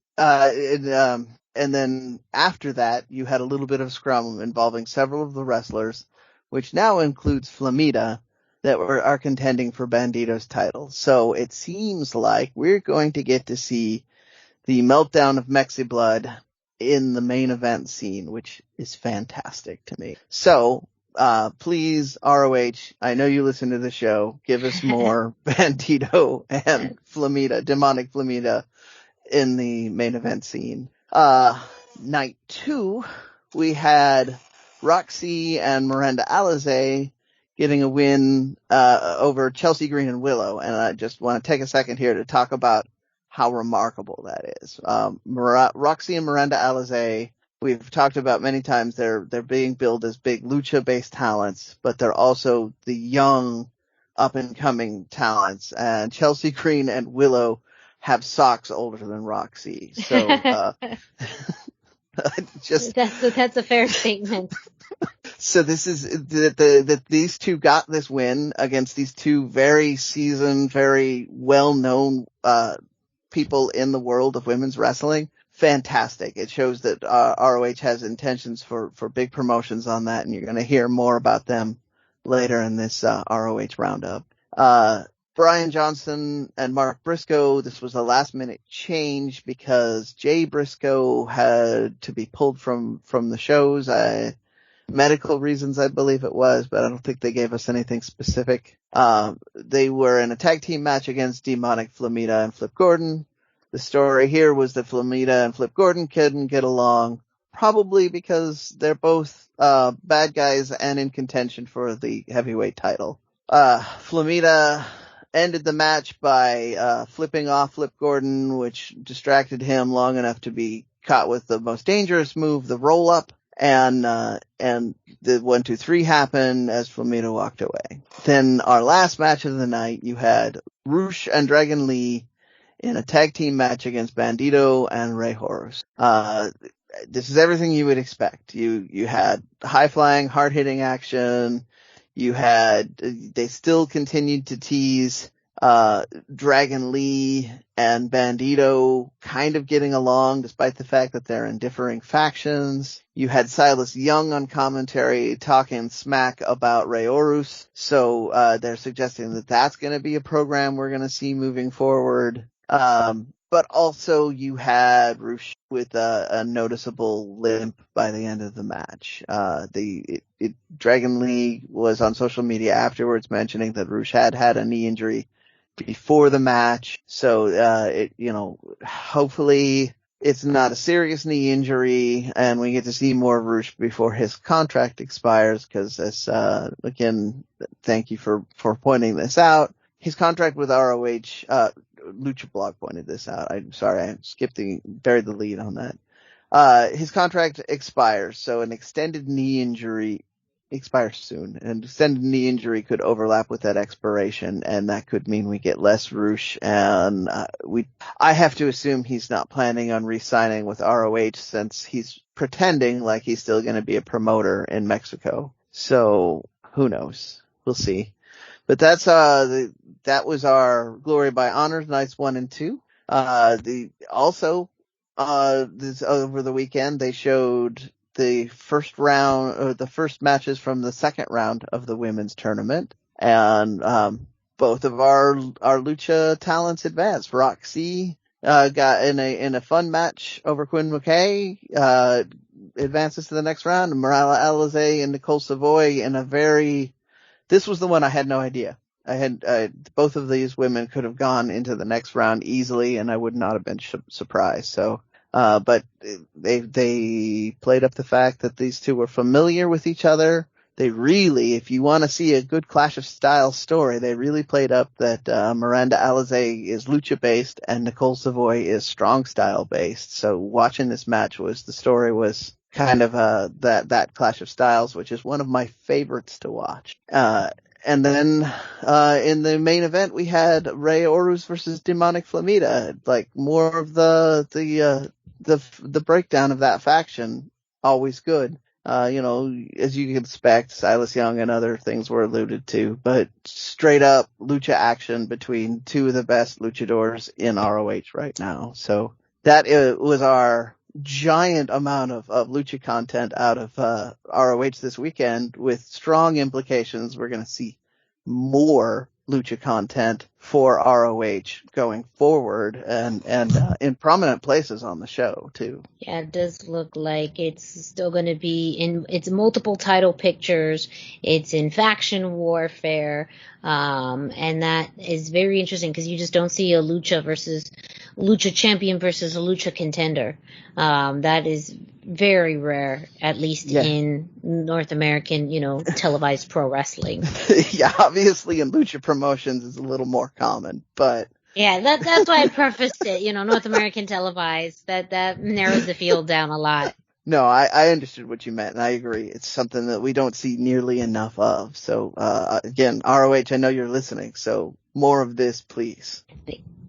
then after that, you had a little bit of scrum involving several of the wrestlers, which now includes Flamita, that are contending for Bandito's title. So it seems like we're going to get to see the meltdown of Mexi Blood in the main event scene, which is fantastic to me. So, please, ROH, I know you listen to the show, give us more Bandito and Flamita, demonic Flamita, in the main event scene. Night 2, we had Roxy and Miranda Alizé getting a win over Chelsea Green and Willow, and I just want to take a second here to talk about how remarkable that is. Roxy and Miranda Alizé, we've talked about many times, they're being billed as big lucha-based talents, but they're also the young, up-and-coming talents, and Chelsea Green and Willow have socks older than Roxy. So, that's a fair statement. So this is that these two got this win against these two very seasoned, very well-known people in the world of women's wrestling. Fantastic. It shows that ROH has intentions for big promotions on that, and you're going to hear more about them later in this ROH roundup. Brian Johnson and Mark Briscoe, this was a last-minute change because Jay Briscoe had to be pulled from the shows. Medical reasons, I believe it was, but I don't think they gave us anything specific. They were in a tag team match against Demonic Flamita and Flip Gordon. The story here was that Flamita and Flip Gordon couldn't get along, probably because they're both bad guys and in contention for the heavyweight title. Flamita ended the match by flipping off Flip Gordon, which distracted him long enough to be caught with the most dangerous move, the roll-up. And the 1, 2, 3 happened as Flamita walked away. Then our last match of the night, you had Rush and Dragon Lee in a tag team match against Bandito and Rey Horus. This is everything you would expect. You had high-flying, hard-hitting action. They still continued to tease Dragon Lee and Bandito kind of getting along despite the fact that they're in differing factions. You had Silas Young on commentary talking smack about Rey Horus, so they're suggesting that that's going to be a program we're going to see moving forward. But also you had Rush with a noticeable limp by the end of the match. Dragon Lee was on social media afterwards mentioning that Rush had a knee injury before the match. So, hopefully it's not a serious knee injury and we get to see more of Rush before his contract expires, because again, thank you for pointing this out. His contract with ROH, Lucha Blog pointed this out. I'm sorry, I buried the lead on that. His contract expires, so an extended knee injury expires soon. An extended knee injury could overlap with that expiration, and that could mean we get less Rush, and I have to assume he's not planning on re-signing with ROH since he's pretending like he's still going to be a promoter in Mexico. So, who knows? We'll see. But that's that was our Glory by Honor nights 1 and 2. Also over the weekend they showed the first matches from the second round of the women's tournament, and both of our lucha talents advanced. Roxy got in a fun match over Quinn McKay, advances to the next round. Miranda Alizé and Nicole Savoy this was the one I had no idea. Both of these women could have gone into the next round easily, and I would not have been surprised. So, but they played up the fact that these two were familiar with each other. They really, if you want to see a good Clash of Styles story, they really played up that Miranda Alizé is lucha based and Nicole Savoy is strong style based. So watching this match the story was kind of that Clash of Styles, which is one of my favorites to watch. And then, in the main event, we had Rey Horus versus Demonic Flamita. Like, more of the breakdown of that faction. Always good. As you can expect, Silas Young and other things were alluded to, but straight up lucha action between two of the best luchadors in ROH right now. So that was our giant amount of lucha content out of ROH this weekend, with strong implications. We're going to see more lucha content for ROH going forward, and in prominent places on the show too. Yeah, it does look like it's still going to be it's multiple title pictures. It's in faction warfare. And that is very interesting because you just don't see a lucha champion versus a lucha contender. That is very rare, at least in North American, televised pro wrestling. Yeah, obviously in lucha promotions it's a little more common, but yeah, that's why I prefaced it, North American televised. That narrows the field down a lot. No, I understood what you meant, and I agree. It's something that we don't see nearly enough of. So, again, ROH, I know you're listening, so more of this, please.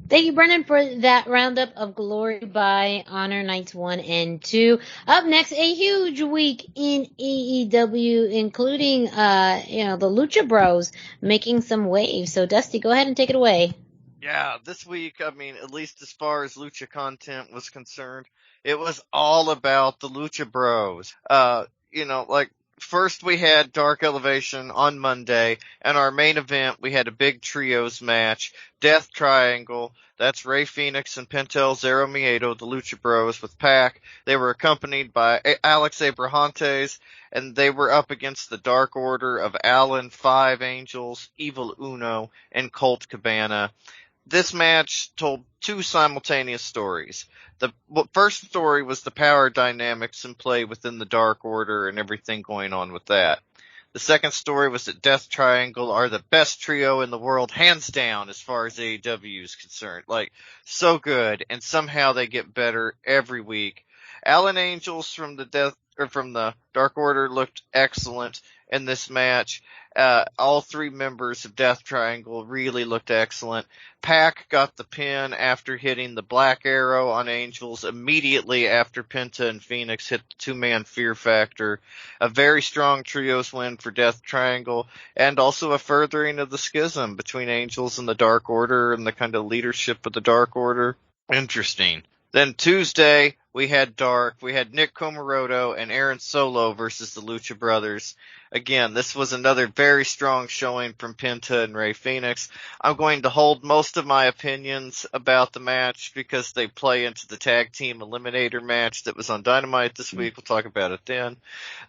Thank you, Brendan, for that roundup of Glory by Honor Nights 1 and 2. Up next, a huge week in AEW, including, the Lucha Bros making some waves. So, Dusty, go ahead and take it away. Yeah, this week, at least as far as lucha content was concerned, it was all about the Lucha Bros. First we had Dark Elevation on Monday, and our main event, we had a big trios match, Death Triangle. That's Rey Fenix and Penta Zero Miedo, the Lucha Bros with Pac. They were accompanied by Alex Abrahantes, and they were up against the Dark Order of Alan, Five Angels, Evil Uno, and Colt Cabana. This match told two simultaneous stories. The first story was the power dynamics in play within the Dark Order and everything going on with that. The second story was that Death Triangle are the best trio in the world, hands down, as far as AEW is concerned. So good, and somehow they get better every week. Alan Angels from the Dark Order looked excellent in this match. All three members of Death Triangle really looked excellent. Pac got the pin after hitting the Black Arrow on Angels immediately after Penta and Fenix hit the two-man Fear Factor. A very strong trios win for Death Triangle, and also a furthering of the schism between Angels and the Dark Order and the kind of leadership of the Dark Order. Interesting. Then Tuesday, we had Dark. We had Nick Comoroto and Aaron Solo versus the Lucha Brothers. Again, this was another very strong showing from Penta and Rey Fenix. I'm going to hold most of my opinions about the match because they play into the tag team eliminator match that was on Dynamite this week. We'll talk about it then.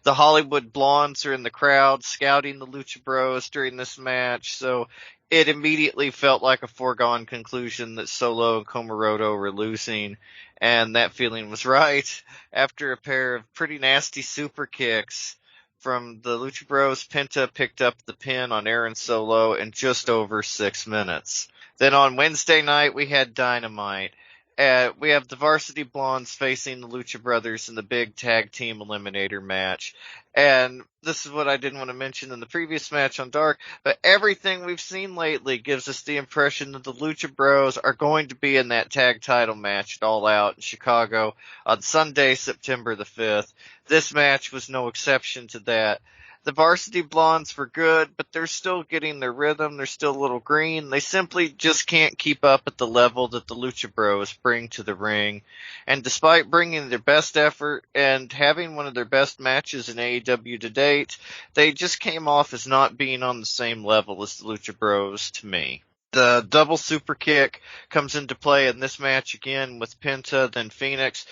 The Hollywood Blondes are in the crowd scouting the Lucha Bros during this match, so it immediately felt like a foregone conclusion that Solo and Comoroto were losing, and that feeling was right. After a pair of pretty nasty super kicks from the Lucha Bros, Penta picked up the pin on Aaron Solo in just over 6 minutes. Then on Wednesday night, we had Dynamite. We have the Varsity Blondes facing the Lucha Brothers in the big tag team eliminator match. And this is what I didn't want to mention in the previous match on Dark, but everything we've seen lately gives us the impression that the Lucha Bros are going to be in that tag title match at All Out in Chicago on Sunday, September the 5th. This match was no exception to that. The Varsity Blondes were good, but they're still getting their rhythm. They're still a little green. They simply just can't keep up at the level that the Lucha Bros bring to the ring. And despite bringing their best effort and having one of their best matches in AEW to date, they just came off as not being on the same level as the Lucha Bros to me. The double super kick comes into play in this match again with Penta, then Fenix,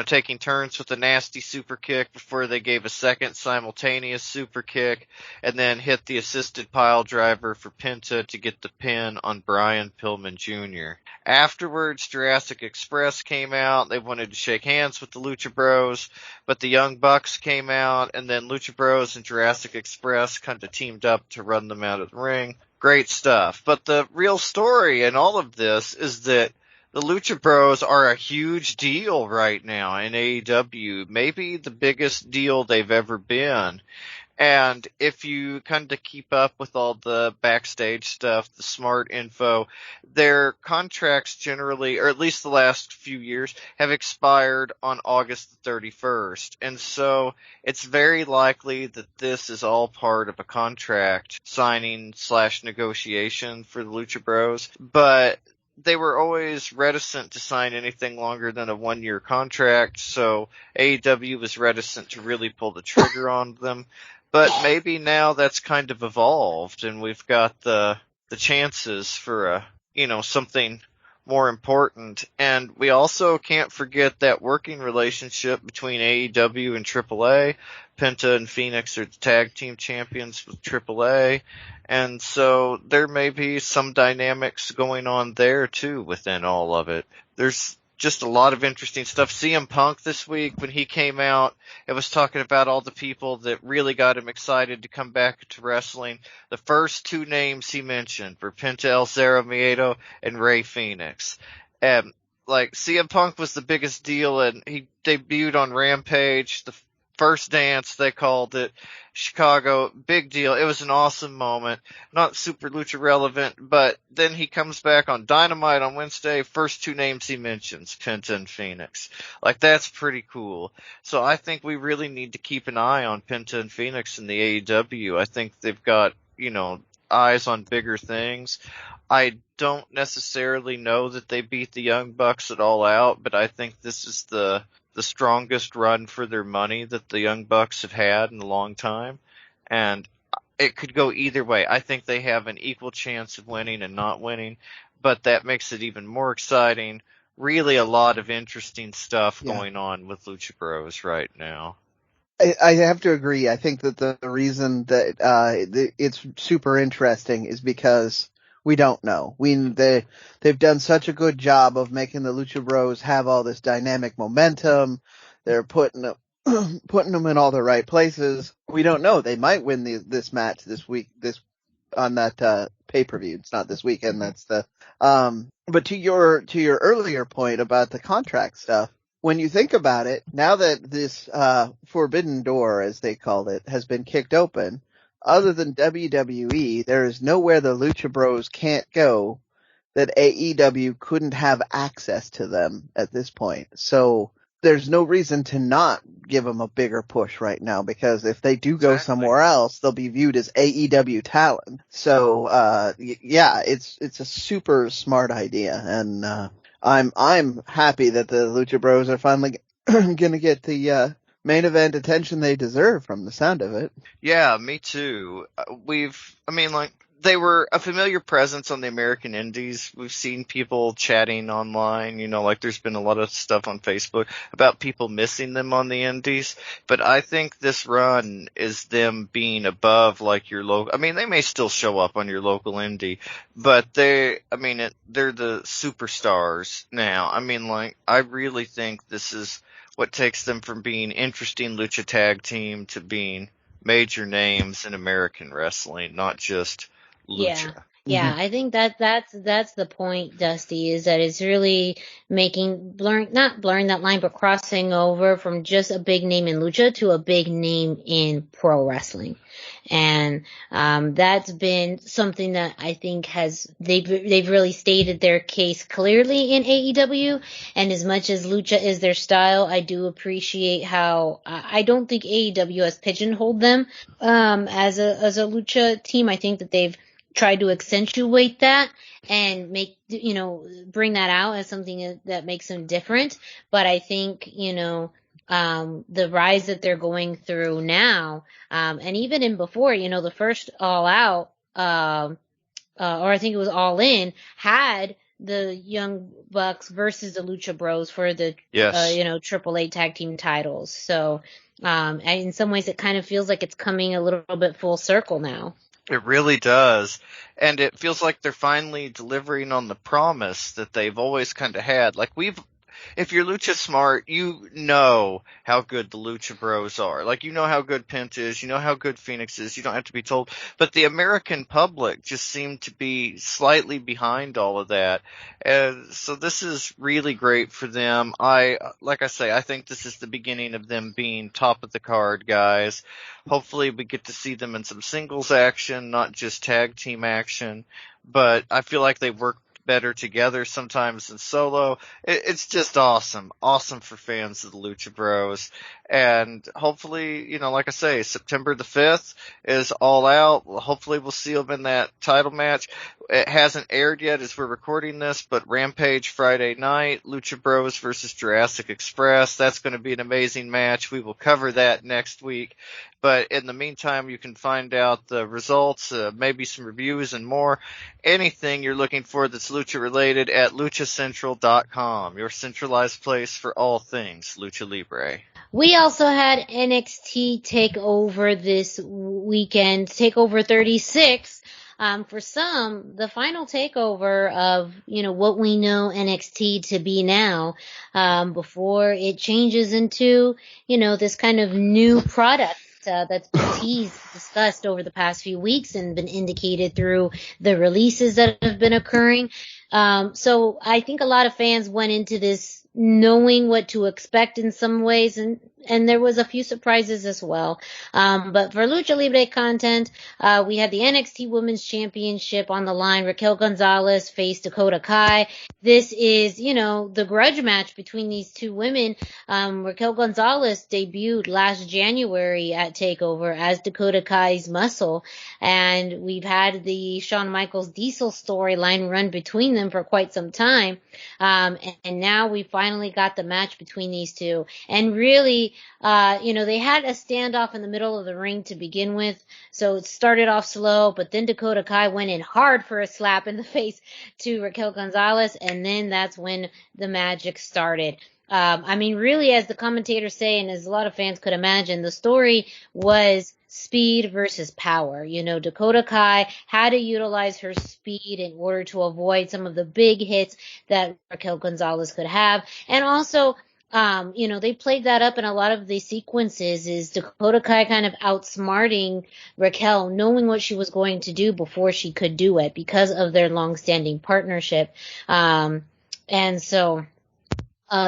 taking turns with a nasty super kick before they gave a second simultaneous super kick and then hit the assisted pile driver for Penta to get the pin on Brian Pillman Jr. Afterwards, Jurassic Express came out. They wanted to shake hands with the Lucha Bros, but the Young Bucks came out, and then Lucha Bros and Jurassic Express kind of teamed up to run them out of the ring. Great stuff. But the real story in all of this is that the Lucha Bros are a huge deal right now in AEW, maybe the biggest deal they've ever been. And if you kind of keep up with all the backstage stuff, the smart info, their contracts generally, or at least the last few years, have expired on August the 31st. And so it's very likely that this is all part of a contract signing / negotiation for the Lucha Bros. But they were always reticent to sign anything longer than a 1-year contract, so AEW was reticent to really pull the trigger on them. But maybe now that's kind of evolved, and we've got the chances for something more important. And we also can't forget that working relationship between AEW and AAA. Penta and Fenix are the tag team champions with AAA. And so there may be some dynamics going on there too within all of it. There's just a lot of interesting stuff. CM Punk this week, when he came out, it was talking about all the people that really got him excited to come back to wrestling. The first 2 names he mentioned were Penta El Zero Miedo and Rey Fenix. And CM Punk was the biggest deal, and he debuted on Rampage, the first dance, they called it, Chicago, big deal. It was an awesome moment. Not super lucha relevant, but then he comes back on Dynamite on Wednesday. First 2 names he mentions, Penta and Fenix. That's pretty cool. So I think we really need to keep an eye on Penta and Fenix in the AEW. I think they've got, eyes on bigger things. I don't necessarily know that they beat the Young Bucks at All Out, but I think this is the strongest run for their money that the Young Bucks have had in a long time. And it could go either way. I think they have an equal chance of winning and not winning, but that makes it even more exciting. Really a lot of interesting stuff going on with Lucha Bros right now. I have to agree. I think that the reason that it's super interesting is because we don't know. They've done such a good job of making the Lucha Bros have all this dynamic momentum. They're putting them in all the right places. We don't know. They might win this match this week, on that pay-per-view. It's not this weekend. That's but to your earlier point about the contract stuff, when you think about it, now that this forbidden door, as they called it, has been kicked open, other than WWE, there is nowhere the Lucha Bros can't go that AEW couldn't have access to them at this point. So there's no reason to not give them a bigger push right now, because if they do go somewhere else, they'll be viewed as AEW talent. So it's a super smart idea, and I'm happy that the Lucha Bros are finally going to get the main event attention they deserve from the sound of it. Yeah, me too. They were a familiar presence on the American Indies. We've seen people chatting online, there's been a lot of stuff on Facebook about people missing them on the Indies. But I think this run is them being above your local. They may still show up on your local indie, but they're the superstars now. I really think this is what takes them from being interesting lucha tag team to being major names in American wrestling, not just lucha. Yeah, I think that's the point, Dusty, is that it's really not blurring that line, but crossing over from just a big name in lucha to a big name in pro wrestling. And that's been something that I think they've really stated their case clearly in AEW. And as much as lucha is their style, I do appreciate how I don't think AEW has pigeonholed them as a lucha team. I think that they've tried to accentuate that and bring that out as something that makes them different. But I think, the rise that they're going through now, and even in before, the first All Out, or I think it was All In, had the Young Bucks versus the Lucha Bros for the, AAA tag team titles. So, in some ways it kind of feels like it's coming a little bit full circle now. It really does. And it feels like they're finally delivering on the promise that they've always kind of had. if you're Lucha smart, you know how good the Lucha Bros are. Like, you know how good Penta is, you know how good Fenix is, you don't have to be told. But the American public just seemed to be slightly behind all of that. And so this is really great for them. Like I say, I think this is the beginning of them being top of the card, guys. Hopefully we get to see them in some singles action, not just tag team action. But I feel like they work better together sometimes than solo. It's just awesome. Awesome for fans of the Lucha Bros. And hopefully, like I say, September the 5th is All Out. Hopefully we'll see them in that title match. It hasn't aired yet as we're recording this, but Rampage Friday night, Lucha Bros versus Jurassic Express. That's going to be an amazing match. We will cover that next week. But in the meantime, you can find out the results, maybe some reviews and more. Anything you're looking for that's Lucha related at luchacentral.com, your centralized place for all things Lucha Libre. We also had NXT TakeOver this weekend, TakeOver 36. For some, the final takeover of, what we know NXT to be now, before it changes into, this kind of new product. That's been teased, discussed over the past few weeks and been indicated through the releases that have been occurring. So I think a lot of fans went into this knowing what to expect in some ways, and there was a few surprises as well. But for Lucha Libre content, we had the NXT Women's Championship on the line. Raquel Gonzalez faced Dakota Kai. This is, the grudge match between these two women. Raquel Gonzalez debuted last January at TakeOver as Dakota Kai's muscle, and we've had the Shawn Michaels Diesel storyline run between them for quite some time. And now we finally got the match between these two. And really, they had a standoff in the middle of the ring to begin with. So it started off slow, but then Dakota Kai went in hard for a slap in the face to Raquel Gonzalez. And then that's when the magic started. Really, as the commentators say, and as a lot of fans could imagine, the story was speed versus power. Dakota Kai had to utilize her speed in order to avoid some of the big hits that Raquel Gonzalez could have. And also, they played that up in a lot of the sequences, is Dakota Kai kind of outsmarting Raquel, knowing what she was going to do before she could do it because of their long-standing partnership. And so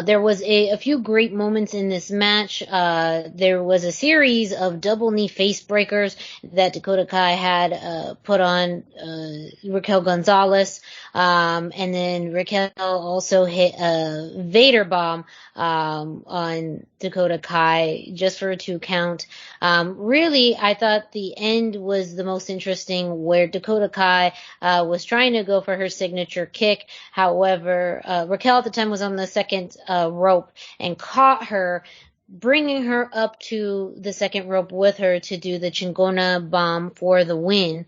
there was a few great moments in this match. There was a series of double knee face breakers that Dakota Kai had put on Raquel Gonzalez. And then Raquel also hit a Vader bomb on Dakota Kai just for a 2 count. Really, I thought the end was the most interesting, where Dakota Kai was trying to go for her signature kick. However, Raquel at the time was on the second rope and caught her, bringing her up to the second rope with her to do the Chingona bomb for the win.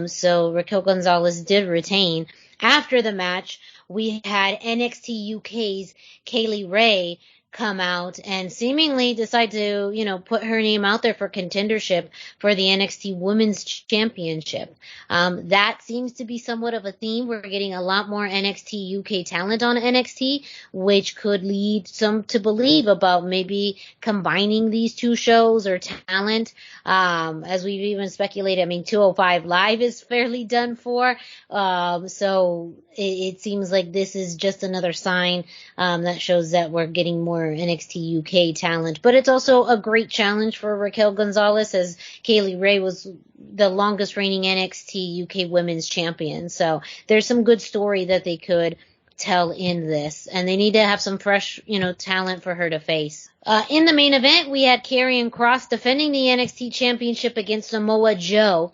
So Raquel Gonzalez did retain. After the match, we had NXT UK's Kaylee Ray come out and seemingly decide to, put her name out there for contendership for the NXT Women's Championship. That seems to be somewhat of a theme. We're getting a lot more NXT UK talent on NXT, which could lead some to believe about maybe combining these two shows or talent. As we've even speculated, 205 Live is fairly done for. So it seems like this is just another sign that shows that we're getting more NXT UK talent. But it's also a great challenge for Raquel Gonzalez, as Kaylee Ray was the longest reigning NXT UK Women's Champion. So there's some good story that they could tell in this, and they need to have some fresh, talent for her to face. In the main event, we had Karrion Kross defending the NXT Championship against Samoa Joe.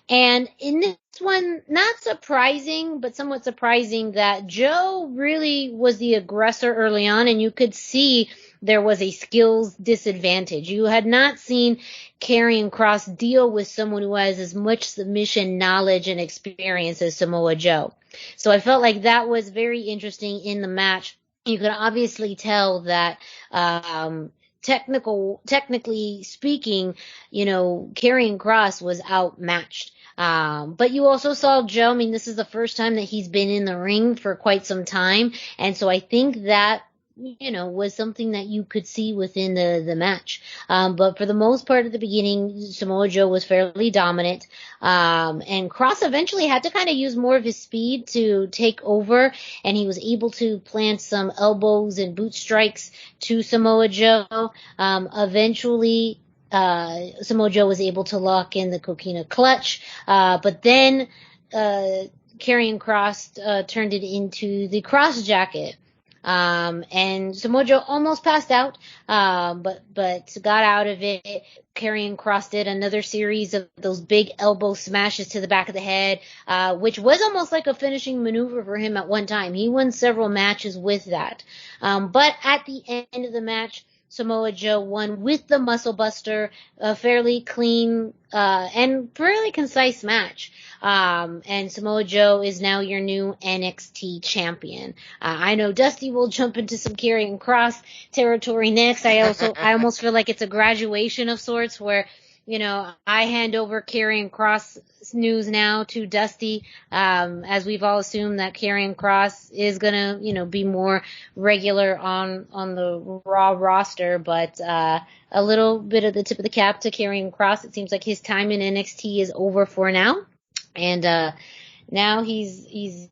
And in this one, not surprising, but somewhat surprising that Joe really was the aggressor early on, and you could see there was a skills disadvantage. You had not seen Karrion Kross deal with someone who has as much submission knowledge and experience as Samoa Joe. So I felt like that was very interesting in the match. You could obviously tell that technically speaking, Karrion Kross was outmatched. But you also saw Joe, this is the first time that he's been in the ring for quite some time. And so I think that was something that you could see within the match. But for the most part at the beginning, Samoa Joe was fairly dominant. And Cross eventually had to kind of use more of his speed to take over, and he was able to plant some elbows and boot strikes to Samoa Joe. Eventually, Samoa Joe was able to lock in the Coquina clutch, but then Karrion Kross turned it into the cross jacket. And Samoa Joe almost passed out, but got out of it. Karrion Kross did another series of those big elbow smashes to the back of the head, which was almost like a finishing maneuver for him at one time. He won several matches with that. But at the end of the match, Samoa Joe won with the Muscle Buster, a fairly clean and fairly concise match. And Samoa Joe is now your new NXT champion. I know Dusty will jump into some Karrion Kross territory next. I almost feel like it's a graduation of sorts where, I hand over Karrion Kross news now to Dusty, as we've all assumed that Karrion Kross is gonna, be more regular on the Raw roster, but a little bit of the tip of the cap to Karrion Kross. It seems like his time in NXT is over for now, and now he's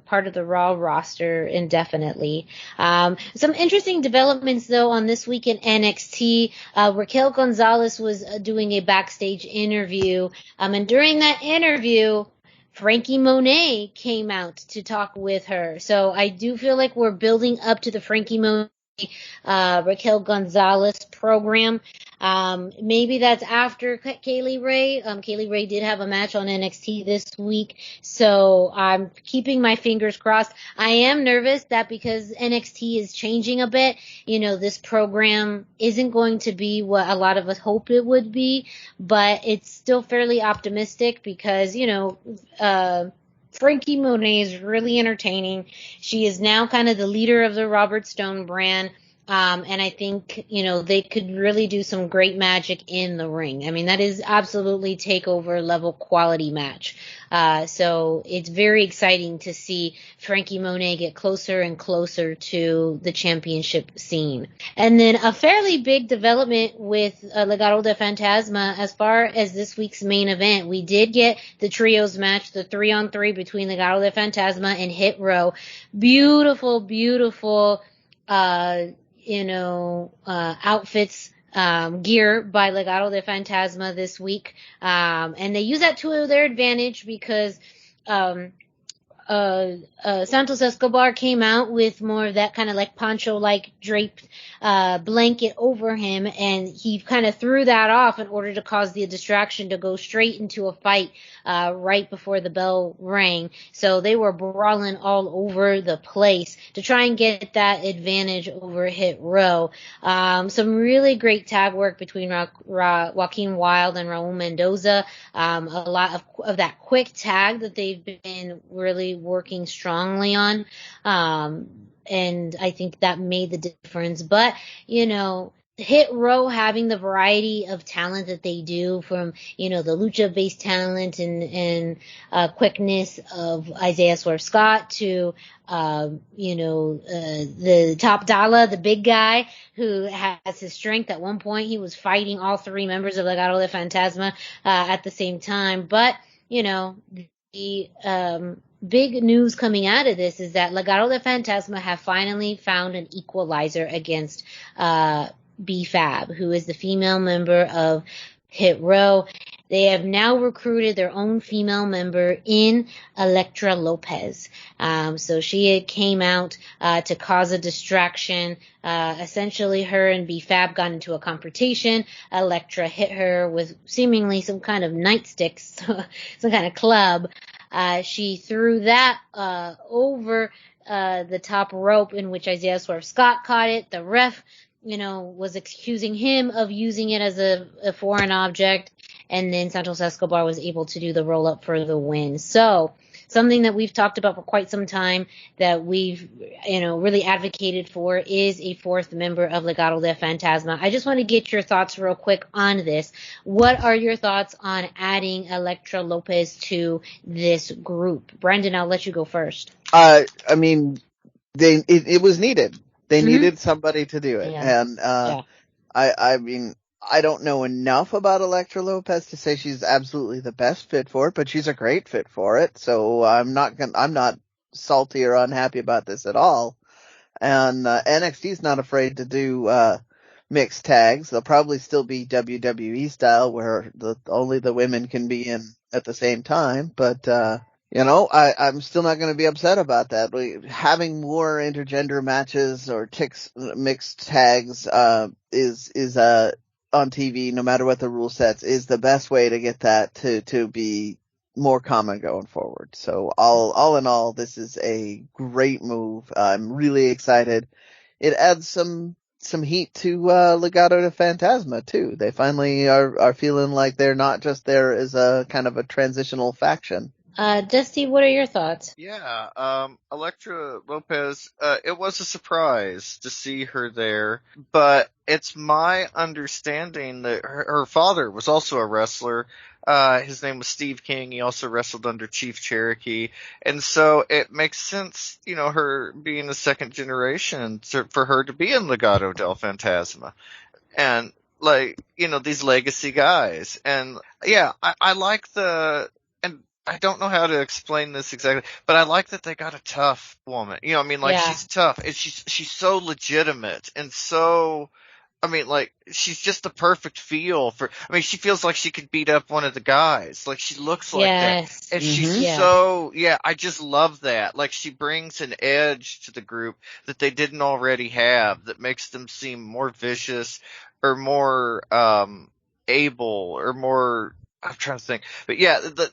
part of the Raw roster indefinitely. Some interesting developments though on this week in NXT. Raquel Gonzalez was doing a backstage interview, and during that interview, Frankie Monet came out to talk with her. So I do feel like we're building up to the Frankie Monet Raquel Gonzalez program. Maybe that's after Kaylee Ray. Kaylee Ray did have a match on NXT this week, so I'm keeping my fingers crossed. I am nervous that because NXT is changing a bit, this program isn't going to be what a lot of us hoped it would be, but it's still fairly optimistic because, Frankie Monet is really entertaining. She is now kind of the leader of the Robert Stone brand. And I think, they could really do some great magic in the ring. I mean, that is absolutely takeover level quality match. So it's very exciting to see Frankie Monet get closer and closer to the championship scene. And then a fairly big development with Legado del Fantasma as far as this week's main event. We did get the trios match, the 3-on-3 between Legado del Fantasma and Hit Row. Beautiful, beautiful, outfits, gear by Legado del Fantasma this week. And they use that to their advantage because, Santos Escobar came out with more of that kind of like poncho-like draped, blanket over him, and he kind of threw that off in order to cause the distraction to go straight into a fight, right before the bell rang. So they were brawling all over the place to try and get that advantage over Hit Row. Some really great tag work between Joaquin Wilde and Raul Mendoza. A lot of that quick tag that they've been really working strongly on. And I think that made the difference. But, Hit Row having the variety of talent that they do, from, the lucha-based talent and quickness of Isaiah Swerve Scott to, the Top Dollar, the big guy who has his strength. At one point, he was fighting all three members of Legado del Fantasma, at the same time. But, the big news coming out of this is that Legado del Fantasma have finally found an equalizer against B-Fab, who is the female member of Hit Row. They have now recruited their own female member in Elektra Lopez. So she came out to cause a distraction. Essentially, her and B-Fab got into a confrontation. Elektra hit her with seemingly some kind of nightsticks, some kind of club. She threw that over the top rope, in which Isaiah Swerve Scott caught it. The ref, was accusing him of using it as a foreign object, and then Santos Escobar was able to do the roll-up for the win. So, something that we've talked about for quite some time that we've, really advocated for is a fourth member of Legado del Fantasma. I just want to get your thoughts real quick on this. What are your thoughts on adding Elektra Lopez to this group? Brendan, I'll let you go first. It was needed. They needed somebody to do it. Yeah. And, I mean, I don't know enough about Elektra Lopez to say she's absolutely the best fit for it, but she's a great fit for it. So I'm not salty or unhappy about this at all. And, NXT's not afraid to do, mixed tags. They'll probably still be WWE style where only the women can be in at the same time. But, I'm still not going to be upset about that. Having more intergender matches or mixed tags, is on TV, no matter what the rule sets, is the best way to get that to be more common going forward. So all in all, this is a great move. I'm really excited. It adds some heat to Legado de Fantasma too. They finally are feeling like they're not just there as a kind of a transitional faction. Dusty, what are your thoughts? Yeah, Elektra Lopez, it was a surprise to see her there, but it's my understanding that her father was also a wrestler. His name was Steve King. He also wrestled under Chief Cherokee. And so it makes sense, her being a second generation for her to be in Legado del Fantasma. And these legacy guys. And yeah, I like I don't know how to explain this exactly, but I like that they got a tough woman. She's tough and she's so legitimate and so, she's just the perfect feel for, she feels like she could beat up one of the guys. Like she looks like that. And she's I just love that. Like she brings an edge to the group that they didn't already have that makes them seem more vicious or more, able or more, I'm trying to think, but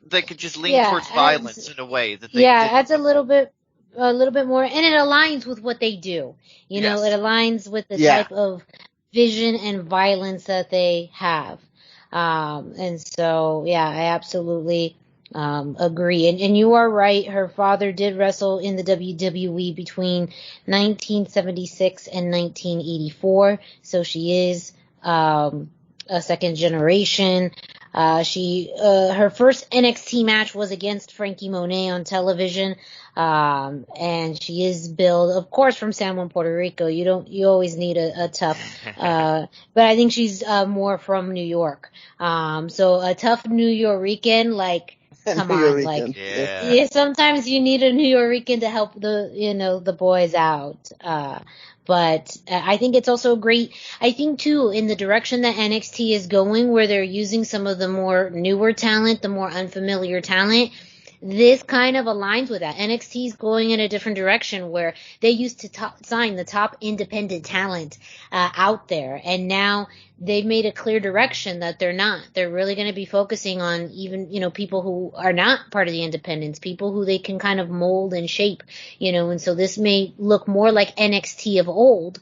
they could just lean towards violence in a way that they didn't. Adds a little bit more, and it aligns with what they do. It aligns with the type of vision and violence that they have. And so, I absolutely agree. And you are right. Her father did wrestle in the WWE between 1976 and 1984. So she is a second generation. Her first NXT match was against Frankie Monet on television. And she is billed, of course, from San Juan, Puerto Rico. You always need a tough, but I think she's, more from New York. So a tough New Yorican, come on, sometimes you need a New Yorican to help the boys out. But I think it's also great. I think too, in the direction that NXT is going, where they're using some of the more newer talent, the more unfamiliar talent, this kind of aligns with that. NXT is going in a different direction where they used to sign the top independent talent out there, and now they've made a clear direction that they're not. They're really going to be focusing on even, people who are not part of the independents, people who they can kind of mold and shape, and so this may look more like NXT of old,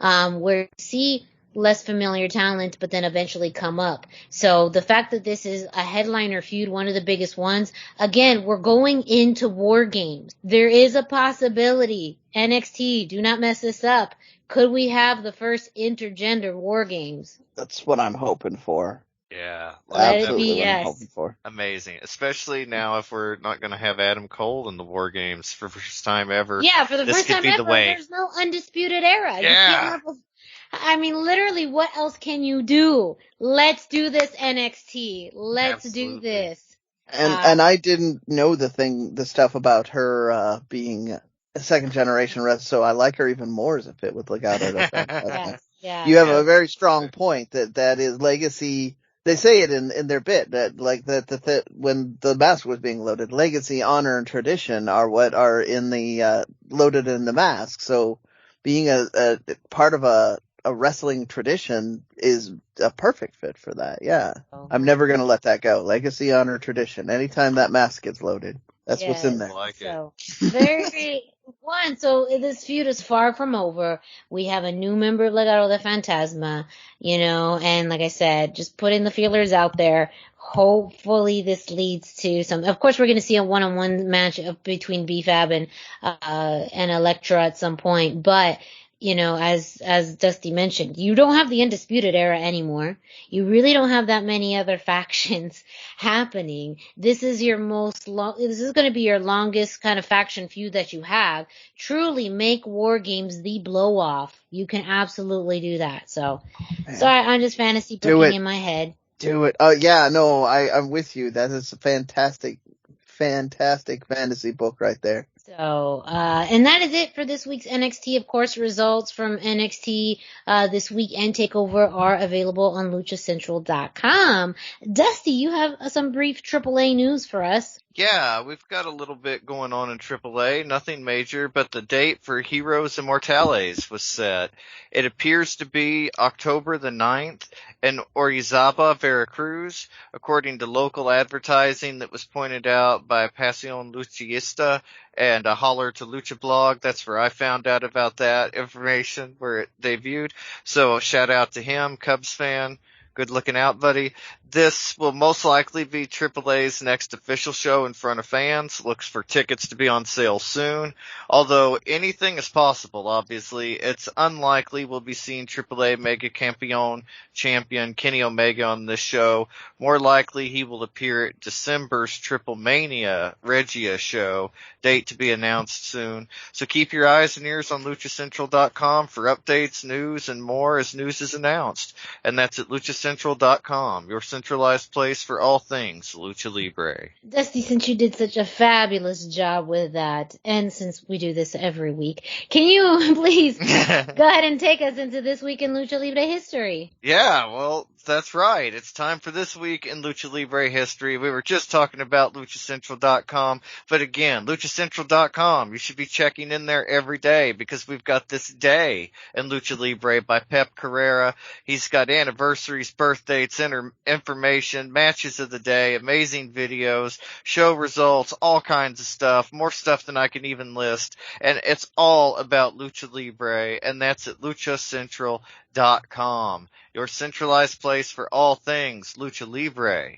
where you see less familiar talent, but then eventually come up. So the fact that this is a headliner feud, one of the biggest ones, again, we're going into War Games. There is a possibility, NXT, do not mess this up. Could we have the first intergender War Games? That's what I'm hoping for. Yeah. Absolutely what I'm hoping for. Amazing. Especially now if we're not going to have Adam Cole in the War Games for the first time ever. Yeah, for the first time ever, there's no Undisputed Era. Yeah. Literally, what else can you do? Let's do this, NXT. Let's Absolutely. do this. And I didn't know the stuff about her being a second generation wrestler, so I like her even more as a fit with Legado de Fantasma. Yeah. You have a very strong point that is legacy. They say it in their bit that when the mask was being loaded, legacy, honor, and tradition are what are in the loaded in the mask. So being a part of a wrestling tradition is a perfect fit for that. Yeah. I'm never going to let that go. Legacy, honor, tradition. Anytime that mask gets loaded, that's what's in there. I like it. Very fun. So this feud is far from over. We have a new member of Legado de Fantasma, and like I said, just putting the feelers out there. Hopefully this leads to some, of course we're going to see a one-on-one match between B-Fab and Elektra at some point, but as Dusty mentioned, you don't have the Undisputed Era anymore. You really don't have that many other factions happening. This is this is going to be your longest kind of faction feud that you have. Truly make War Games the blow off. You can absolutely do that. So, sorry, I'm just fantasy booking in my head. Do it. Oh yeah, no, I'm with you. That is a fantastic fantasy book right there. So, and that is it for this week's NXT. Of course, results from NXT this week and TakeOver are available on luchacentral.com. Dusty, you have some brief AAA news for us. Yeah, we've got a little bit going on in AAA, nothing major, but the date for Heroes Immortales was set. It appears to be October the 9th in Orizaba, Veracruz, according to local advertising that was pointed out by Pasión Luchista and a Holler to Lucha blog. That's where I found out about that information, where it debuted. So shout out to him, Cubs fan. Good looking out, buddy. This will most likely be AAA's next official show in front of fans. Looks for tickets to be on sale soon. Although anything is possible, obviously. It's unlikely we'll be seeing AAA Mega Campeon champion Kenny Omega on this show. More likely he will appear at December's Triple Mania Regia show. Date to be announced soon. So keep your eyes and ears on luchacentral.com for updates, news, and more as news is announced. And that's at luchacentral.com, your centralized place for all things Lucha Libre. Dusty, since you did such a fabulous job with that, and since we do this every week, can you please go ahead and take us into this week in Lucha Libre history? Yeah, well, that's right. It's time for This Week in Lucha Libre History. We were just talking about luchacentral.com, but again, luchacentral.com, you should be checking in there every day because we've got This Day in Lucha Libre by Pep Carrera. He's got anniversaries, birthdates, information, matches of the day, amazing videos, show results, all kinds of stuff, more stuff than I can even list, and it's all about Lucha Libre, and that's at luchacentral.com, your centralized place for all things Lucha Libre.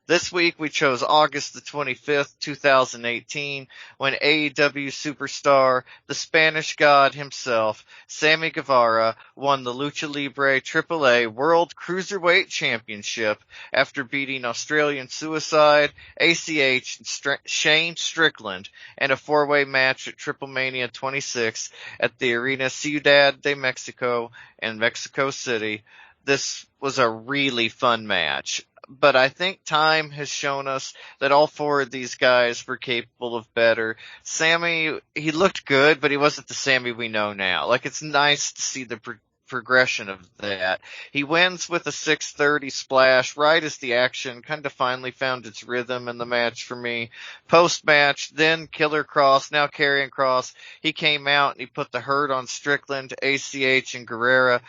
This week we chose August the 25th, 2018, when AEW superstar, the Spanish God himself, Sammy Guevara, won the Lucha Libre AAA World Cruiserweight Championship after beating Australian Suicide, ACH, and Shane Strickland in a four-way match at Triple Mania 26 at the Arena Ciudad de Mexico in Mexico City. This was a really fun match. But I think time has shown us that all four of these guys were capable of better. Sammy, he looked good, but he wasn't the Sammy we know now. Like, it's nice to see the progression of that. He wins with a 630 splash right as the action kind of finally found its rhythm in the match for me. Post-match, then Killer Cross, now Karrion Kross. He came out and he put the hurt on Strickland, ACH, and Guevara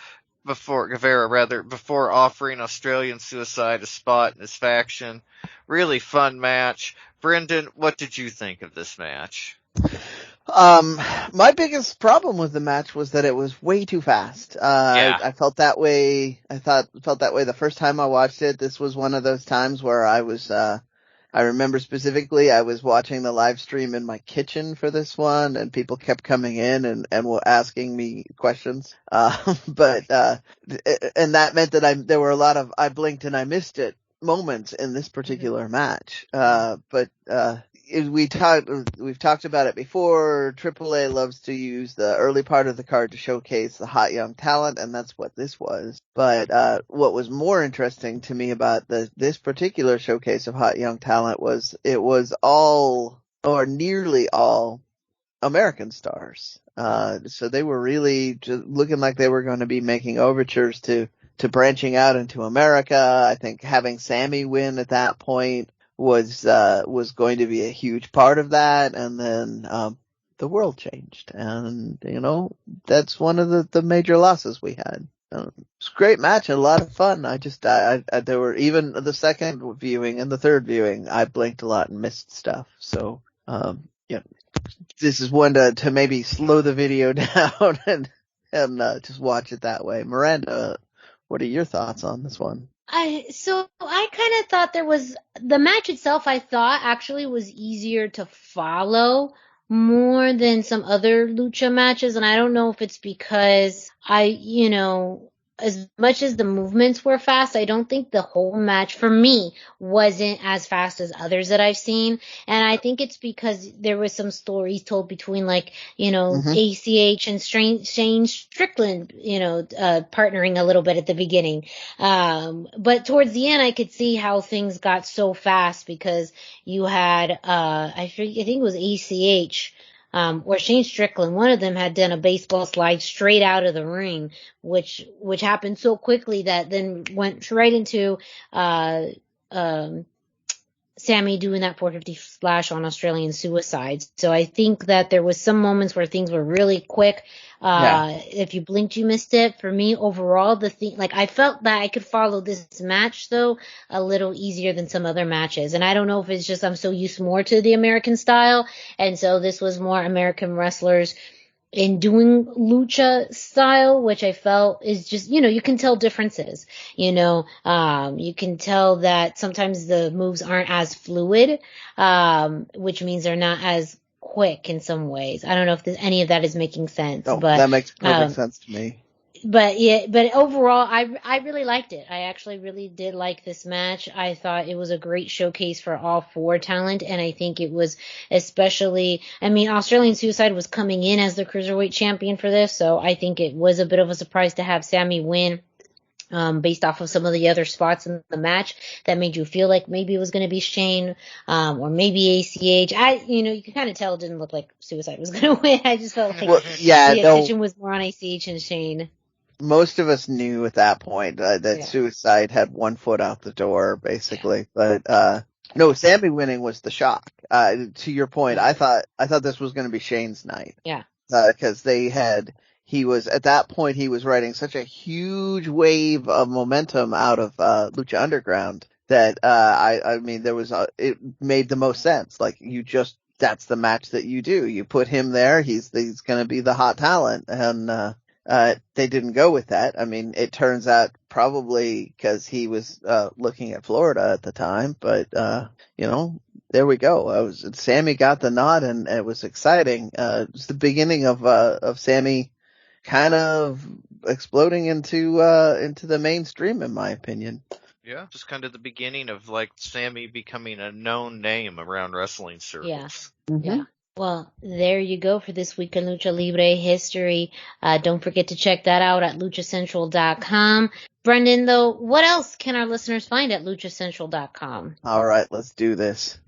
before offering Australian Suicide a spot in his faction. Really fun match. Brendan, what did you think of this match? My biggest problem with the match was that it was way too fast. I felt that way. Felt that way the first time I watched it. This was one of those times where I remember specifically I was watching the live stream in my kitchen for this one, and people kept coming in and were asking me questions. But that meant that there were a lot of I blinked and I missed it moments in this particular match. We've talked about it before. AAA loves to use the early part of the card to showcase the hot young talent, and that's what this was. But what was more interesting to me about this particular showcase of hot young talent was it was all, or nearly all, American stars. So they were really just looking like they were going to be making overtures to branching out into America. I think having Sammy win at that point was going to be a huge part of that, and then the world changed, and that's one of the major losses we had. It's a great match and a lot of fun. There were, even the second viewing and the third viewing, I blinked a lot and missed stuff. So this is one to maybe slow the video down and just watch it that way. Miranda, what are your thoughts on this one? I kind of thought the match itself, I thought actually was easier to follow more than some other lucha matches, and I don't know if it's because as much as the movements were fast, I don't think the whole match for me wasn't as fast as others that I've seen. And I think it's because there was some stories told between ACH and Shane Strickland, partnering a little bit at the beginning. But towards the end, I could see how things got so fast because you had, I think it was ACH, or Shane Strickland, one of them had done a baseball slide straight out of the ring, which happened so quickly that then went right into Sammy doing that 450 splash on Australian Suicide. So I think that there was some moments where things were really quick. If you blinked, you missed it. For me, overall, I felt that I could follow this match though a little easier than some other matches. And I don't know if it's just I'm so used more to the American style, and so this was more American wrestlers in doing lucha style, which I felt is just, you can tell differences, you can tell that sometimes the moves aren't as fluid, which means they're not as quick in some ways. I don't know if any of that is making sense. No, but that makes perfect sense to me. But overall, I really liked it. I actually really did like this match. I thought it was a great showcase for all four talent, and I think it was especially, Australian Suicide was coming in as the Cruiserweight champion for this, so I think it was a bit of a surprise to have Sammy win. Based off of some of the other spots in the match that made you feel like maybe it was going to be Shane, or maybe ACH. You can kind of tell it didn't look like Suicide was going to win. I just felt like the attention was more on ACH and Shane. Most of us knew at that point that Suicide had one foot out the door, basically. Yeah. But no, Sammy winning was the shock. To your point, I thought this was going to be Shane's night. Yeah. Because he was riding such a huge wave of momentum out of Lucha Underground that it made the most sense. Like that's the match that you do. You put him there. He's going to be the hot talent, and they didn't go with that. It turns out probably because he was looking at Florida at the time, but there we go. Sammy got the nod, and it was exciting. It was the beginning of Sammy kind of exploding into the mainstream, in my opinion. Yeah, just kind of the beginning of Sammy becoming a known name around wrestling circles. Yeah. Mm-hmm. Yeah. Well, there you go for this week in Lucha Libre history. Don't forget to check that out at luchacentral.com. Brendan, though, what else can our listeners find at luchacentral.com? All right, let's do this.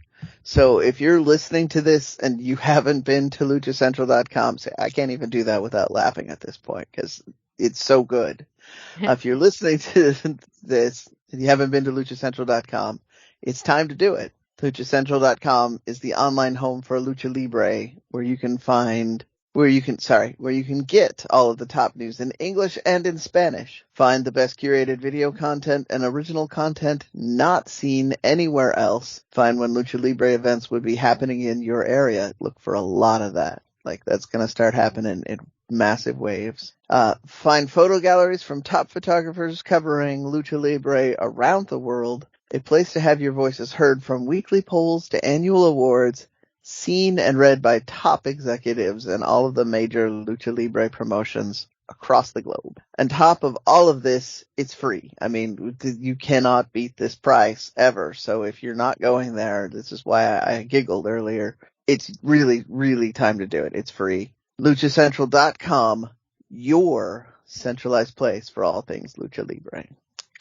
So if you're listening to this and you haven't been to luchacentral.com, I can't even do that without laughing at this point because it's so good. If you're listening to this and you haven't been to luchacentral.com, it's time to do it. LuchaCentral.com is the online home for Lucha Libre, where you can get all of the top news in English and in Spanish. Find the best curated video content and original content not seen anywhere else. Find when Lucha Libre events would be happening in your area. Look for a lot of that. That's going to start happening in massive waves. Find photo galleries from top photographers covering Lucha Libre around the world. A place to have your voices heard, from weekly polls to annual awards, seen and read by top executives in all of the major Lucha Libre promotions across the globe. On top of all of this, it's free. You cannot beat this price ever. So if you're not going there, this is why I giggled earlier. It's really, really time to do it. It's free. LuchaCentral.com, your centralized place for all things Lucha Libre.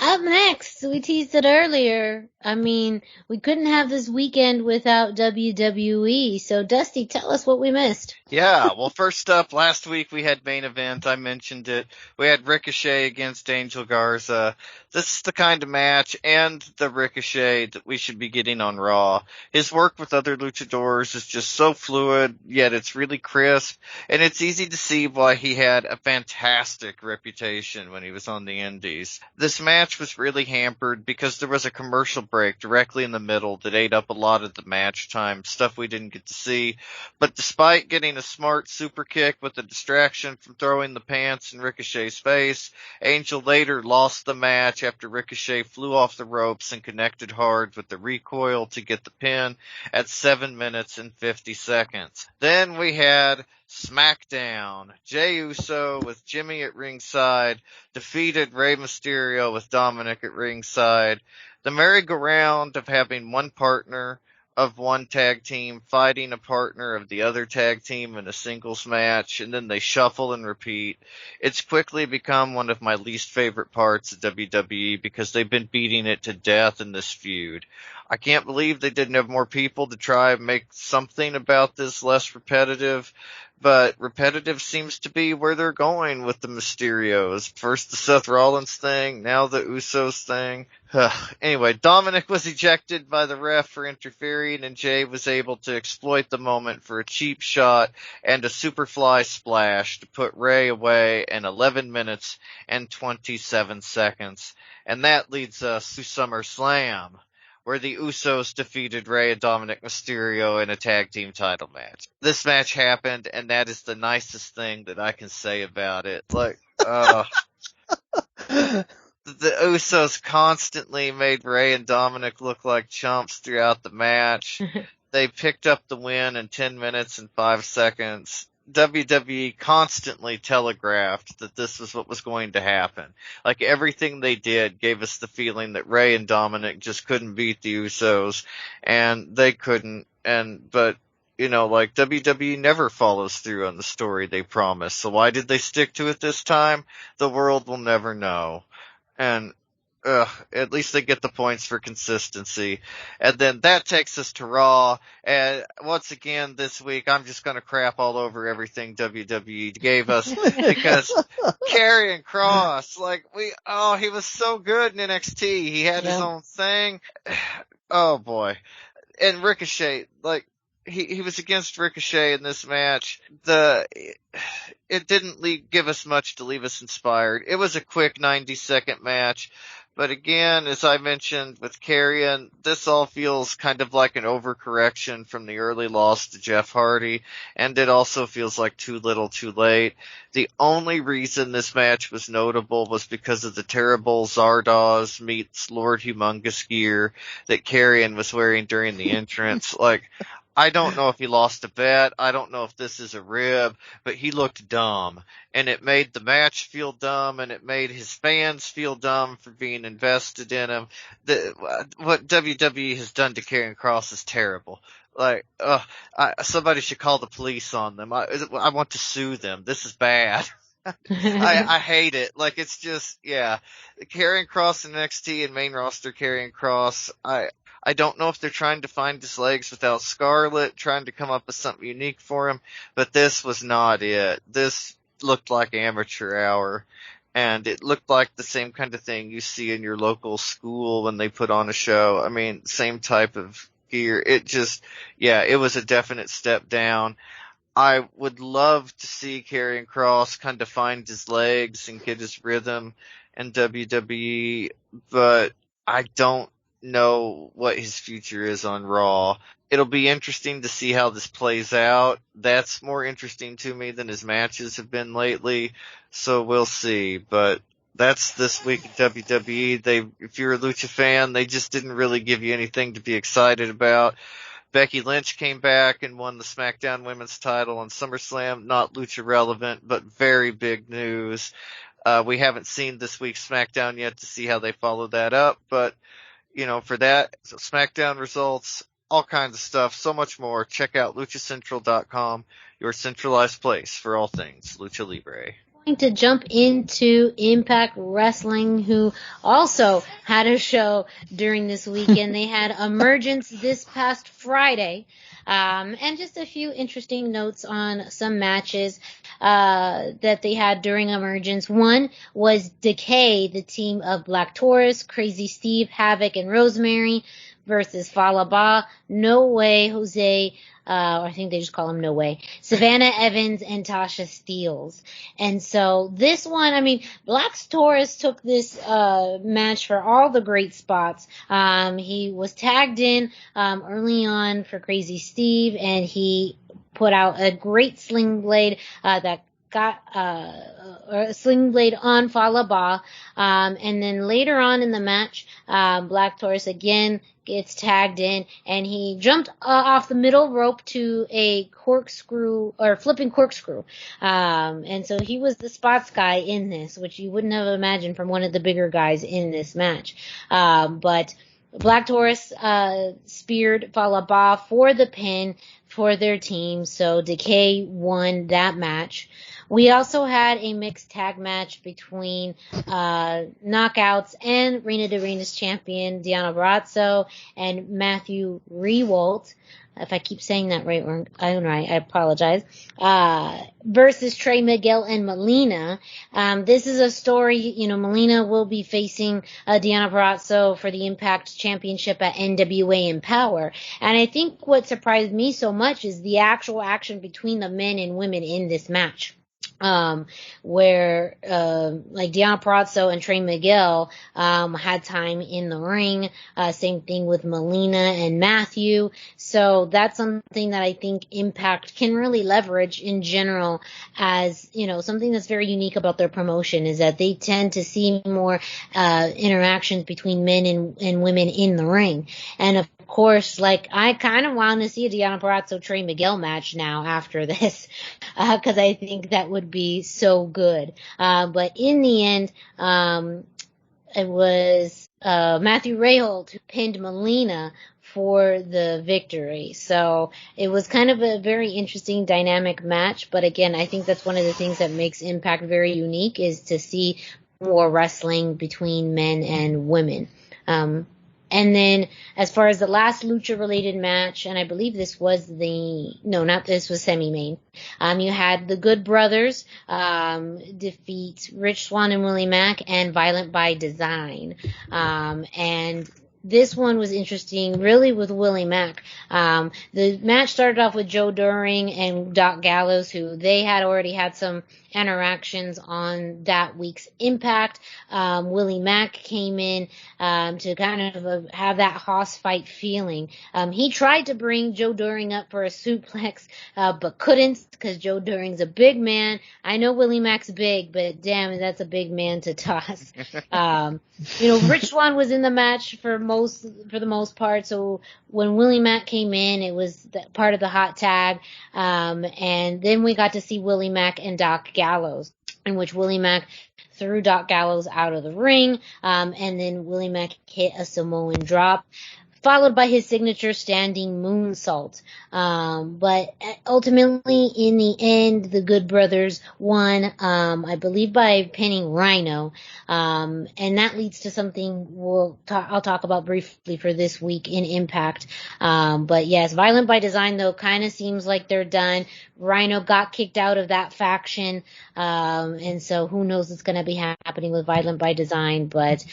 Up next, we teased it earlier. We couldn't have this weekend without WWE. So, Dusty, tell us what we missed. Yeah, well, first up, last week we had main event. I mentioned it. We had Ricochet against Angel Garza. This is the kind of match and the Ricochet that we should be getting on Raw. His work with other luchadors is just so fluid, yet it's really crisp, and it's easy to see why he had a fantastic reputation when he was on the Indies. This match was was really hampered because there was a commercial break directly in the middle that ate up a lot of the match time, stuff we didn't get to see. But despite getting a smart super kick with a distraction from throwing the pants in Ricochet's face, Angel later lost the match after Ricochet flew off the ropes and connected hard with the recoil to get the pin at 7 minutes and 50 seconds. Then we had SmackDown. Jey Uso with Jimmy at ringside defeated Rey Mysterio with Dominic at ringside. The merry-go-round of having one partner of one tag team fighting a partner of the other tag team in a singles match, and then they shuffle and repeat. It's quickly become one of my least favorite parts of WWE because they've been beating it to death in this feud. I can't believe they didn't have more people to try and make something about this less repetitive, but repetitive seems to be where they're going with the Mysterios. First the Seth Rollins thing, now the Usos thing. Anyway, Dominic was ejected by the ref for interfering, and Jey was able to exploit the moment for a cheap shot and a Superfly splash to put Rey away in 11 minutes and 27 seconds. And that leads us to SummerSlam, where the Usos defeated Rey and Dominic Mysterio in a tag team title match. This match happened, and that is the nicest thing that I can say about it. Like, the Usos constantly made Rey and Dominic look like chumps throughout the match. They picked up the win in 10 minutes and 5 seconds. WWE constantly telegraphed that this was what was going to happen. Like, everything they did gave us the feeling that Rey and Dominic just couldn't beat the Usos, and they couldn't. But like, WWE never follows through on the story they promised. So why did they stick to it this time? The world will never know. And at least they get the points for consistency. And then that takes us to Raw. And once again this week, I'm just going to crap all over everything WWE gave us because Karrion Kross, he was so good in NXT. He had his own thing. Oh boy. And Ricochet, he was against Ricochet in this match. It didn't give us much to leave us inspired. It was a quick 90-second match. But again, as I mentioned with Karrion, this all feels kind of like an overcorrection from the early loss to Jeff Hardy, and it also feels like too little too late. The only reason this match was notable was because of the terrible Zardoz meets Lord Humongous gear that Karrion was wearing during the entrance. I don't know if he lost a bet. I don't know if this is a rib, but he looked dumb. And it made the match feel dumb, and it made his fans feel dumb for being invested in him. What WWE has done to Karrion Kross is terrible. Somebody should call the police on them. I want to sue them. This is bad. I hate it. It's just, Karrion Kross in NXT and main roster Karrion Kross, I don't know if they're trying to find his legs without Scarlett, trying to come up with something unique for him, but this was not it. This looked like amateur hour, and it looked like the same kind of thing you see in your local school when they put on a show. I mean, same type of gear. It just, it was a definite step down. I would love to see Karrion Kross kind of find his legs and get his rhythm in WWE, but I don't know what his future is on Raw. It'll be interesting to see how this plays out. That's more interesting to me than his matches have been lately, so we'll see. But that's this week in WWE. If you're a Lucha fan, they just didn't really give you anything to be excited about. Becky Lynch came back and won the SmackDown Women's title on SummerSlam. Not Lucha relevant, but very big news. We haven't seen this week's SmackDown yet to see how they follow that up, but for that, so SmackDown results, all kinds of stuff, so much more. Check out luchacentral.com, your centralized place for all things Lucha Libre. Going to jump into Impact Wrestling, who also had a show during this weekend. They had Emergence this past Friday. And just a few interesting notes on some matches that they had during Emergence. One was Decay, the team of Black Taurus, Crazy Steve, Havoc, and Rosemary, versus Falaba, No Way Jose, I think they just call him No Way, Savannah Evans, and Tasha Steelz. And so this one, I mean, Black Taurus took this match for all the great spots. He was tagged in early on for Crazy Steve, and he put out a great sling blade that got a sling blade on Falaba. And then later on in the match, Black Taurus again gets tagged in, and he jumped off the middle rope to a corkscrew or flipping corkscrew. And so he was the spots guy in this, which you wouldn't have imagined from one of the bigger guys in this match. But Black Taurus speared Falaba for the pin for their team, so Decay won that match. We also had a mixed tag match between Knockouts and Reina de Reinas champion Deonna Purrazzo and Matthew Rehwoldt. If I keep saying that right, I don't know, I apologize. Versus Trey Miguel and Melina. This is a story, Melina will be facing Deonna Purrazzo for the Impact Championship at NWA Empower. And I think what surprised me so much is the actual action between the men and women in this match. Where like Deonna Purrazzo and Trey Miguel had time in the ring. Same thing with Melina and Matthew. So that's something that I think Impact can really leverage in general as, something that's very unique about their promotion is that they tend to see more interactions between men and women in the ring. And of course, I kind of want to see a Deonna Purrazzo Trey Miguel match now after this, because I think that would be so good. But in the end, it was Matthew Rehwoldt who pinned Melina for the victory. So it was kind of a very interesting dynamic match. But again, I think that's one of the things that makes Impact very unique is to see more wrestling between men and women. And then as far as the last lucha-related match, and I believe this was was semi-main, you had the Good Brothers defeat Rich Swann and Willie Mack and Violent by Design. And this one was interesting, really, with Willie Mack. The match started off with Joe Doering and Doc Gallows, who they had already had some interactions on that week's Impact. Willie Mack came in to kind of have that hoss fight feeling. He tried to bring Joe Doering up for a suplex, but couldn't because Joe Doering's a big man. I know Willie Mack's big, but damn, that's a big man to toss. Rich Swann was in the match for the most part. So when Willie Mack came in, it was part of the hot tag. And then we got to see Willie Mack and Doc Gallows, in which Willie Mack threw Doc Gallows out of the ring. And then Willie Mack hit a Samoan drop, followed by his signature standing moonsault. But ultimately, in the end, the Good Brothers won, I believe by pinning Rhino. And that leads to something I'll talk about briefly for this week in Impact. But yes, Violent by Design, though, kind of seems like they're done. Rhino got kicked out of that faction. And so who knows what's going to be happening with Violent by Design. But,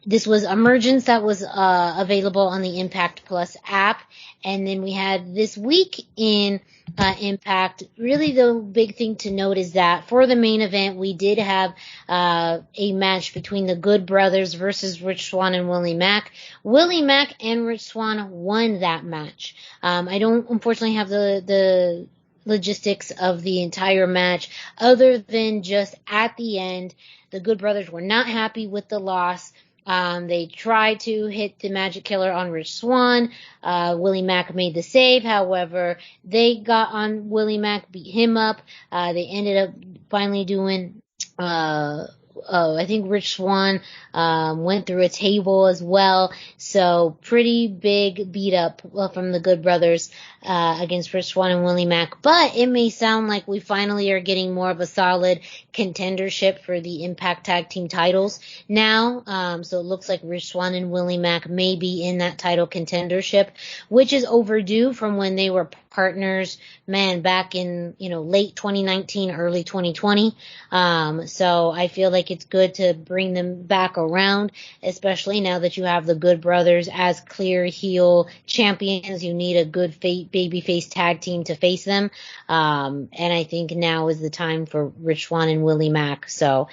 this was Emergence that was available on the Impact Plus app. And then we had this week in Impact. Really, the big thing to note is that for the main event, we did have a match between the Good Brothers versus Rich Swann and Willie Mack. Willie Mack and Rich Swann won that match. I don't, unfortunately, have the logistics of the entire match other than just at the end, the Good Brothers were not happy with the loss. They tried to hit the Magic Killer on Rich Swann. Willie Mack made the save. However, they got on Willie Mack, beat him up. They ended up finally doing, I think Rich Swann went through a table as well. So pretty big beat up from the Good Brothers against Rich Swann and Willie Mack. But it may sound like we finally are getting more of a solid contendership for the Impact Tag Team titles now. So it looks like Rich Swann and Willie Mack may be in that title contendership, which is overdue from when they were partners, man, back in, late 2019, early 2020. So I feel like it's good to bring them back around, especially now that you have the Good Brothers as clear heel champions. You need a good babyface tag team to face them. And I think now is the time for Rich Swann and Willie Mack. So,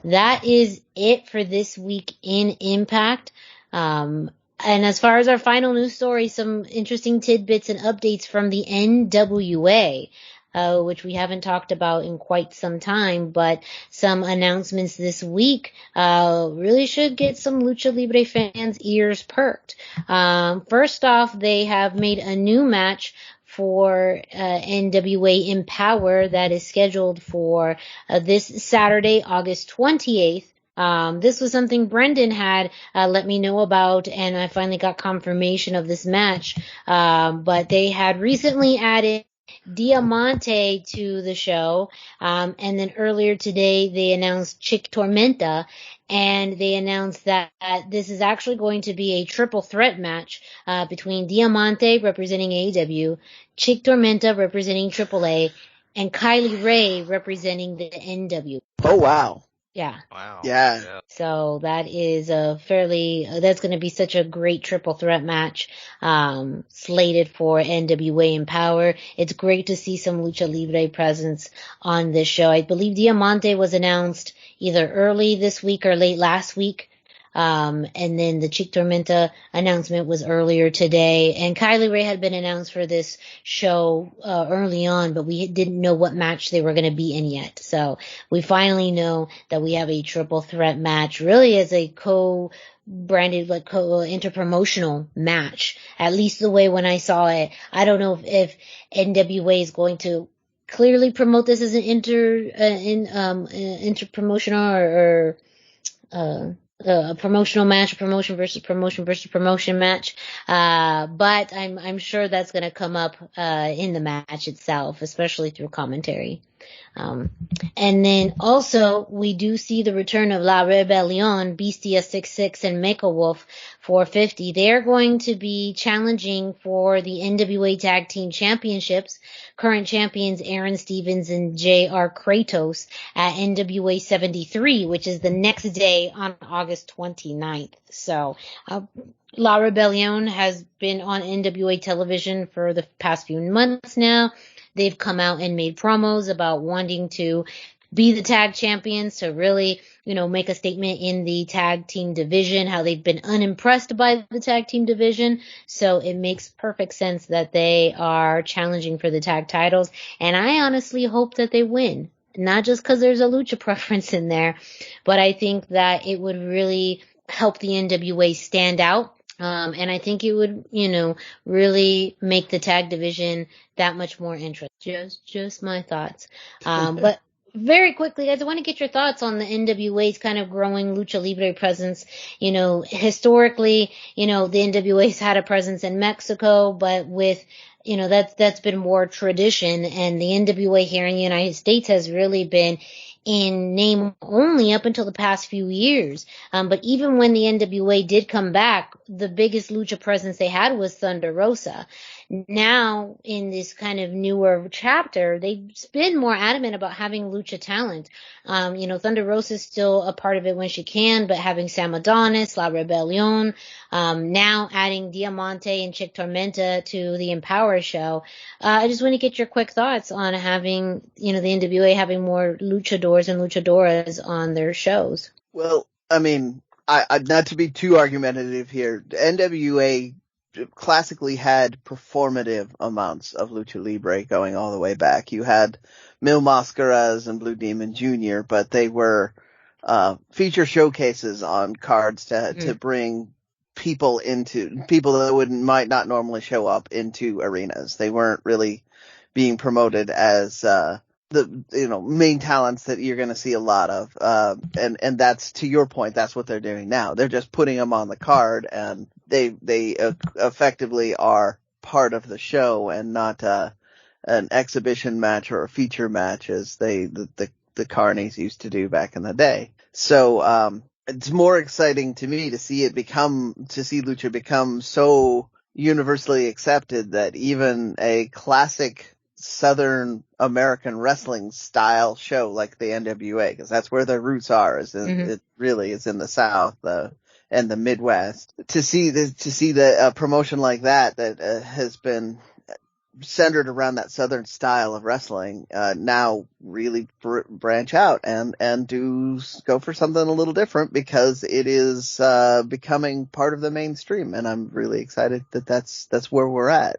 that is it for this week in Impact. And as far as our final news story, some interesting tidbits and updates from the NWA, which we haven't talked about in quite some time, but some announcements this week, really should get some Lucha Libre fans' ears perked. First off, they have made a new match for NWA Empower that is scheduled for this Saturday, August 28th. This was something Brendan had let me know about, and I finally got confirmation of this match. But they had recently added Diamante to the show, and then earlier today they announced Chick Tormenta, and they announced that this is actually going to be a triple threat match between Diamante representing AEW, Chick Tormenta representing AAA, and Kylie Ray representing the NW. Oh, wow. Yeah. Wow. Yeah. So that is that's going to be such a great triple threat match, slated for NWA Empower. It's great to see some Lucha Libre presence on this show. I believe Diamante was announced either early this week or late last week. And then the Chick Tormenta announcement was earlier today, and Kylie Ray had been announced for this show early on, but we didn't know what match they were going to be in yet. So we finally know that we have a triple threat match, really as a co-branded, interpromotional match, at least the way when I saw it. I don't know if NWA is going to clearly promote this as an interpromotional or a promotional match, promotion versus promotion match. But I'm sure that's going to come up, in the match itself, especially through commentary. And then also we do see the return of La Rebellion, Bestia 66 and Mecha Wolf 450. They're going to be challenging for the NWA Tag Team Championships. Current champions Aaron Stevens and J.R. Kratos at NWA 73, which is the next day on August 29th. So, La Rebellion has been on NWA television for the past few months now. They've come out and made promos about wanting to be the tag champions, to really, make a statement in the tag team division, how they've been unimpressed by the tag team division. So it makes perfect sense that they are challenging for the tag titles. And I honestly hope that they win, not just because there's a lucha preference in there, but I think that it would really help the NWA stand out. And I think it would, really make the tag division that much more interesting. Just my thoughts. But very quickly, guys, I want to get your thoughts on the NWA's kind of growing Lucha Libre presence. Historically, the NWA's had a presence in Mexico, but with, that's been more tradition, and the NWA here in the United States has really been in name only up until the past few years. But even when the NWA did come back, the biggest lucha presence they had was Thunder Rosa. Now, in this kind of newer chapter, they've been more adamant about having lucha talent. Thunder Rosa is still a part of it when she can, but having Sam Adonis, La Rebellion, now adding Diamante and Chick Tormenta to the Empower show. I just want to get your quick thoughts on having, the NWA having more luchadors and luchadoras on their shows. Well, I mean, I not to be too argumentative here, the NWA classically had performative amounts of lucha libre going all the way back. You had Mil Mascaras and Blue Demon Jr., but they were feature showcases on cards to bring people that might not normally show up into arenas. They weren't really being promoted as the main talents that you're going to see a lot of, and that's, to your point, that's what they're doing now. They're just putting them on the card, and they effectively are part of the show and not an exhibition match or a feature match as the Carnies used to do back in the day. So it's more exciting to me to see lucha become so universally accepted that even a classic Southern American wrestling style show like the NWA, because that's where their roots are, it really is in the South and the Midwest. To see the promotion like that has been centered around that Southern style of wrestling, now really branch out and do go for something a little different, because it is becoming part of the mainstream, and I'm really excited that that's where we're at.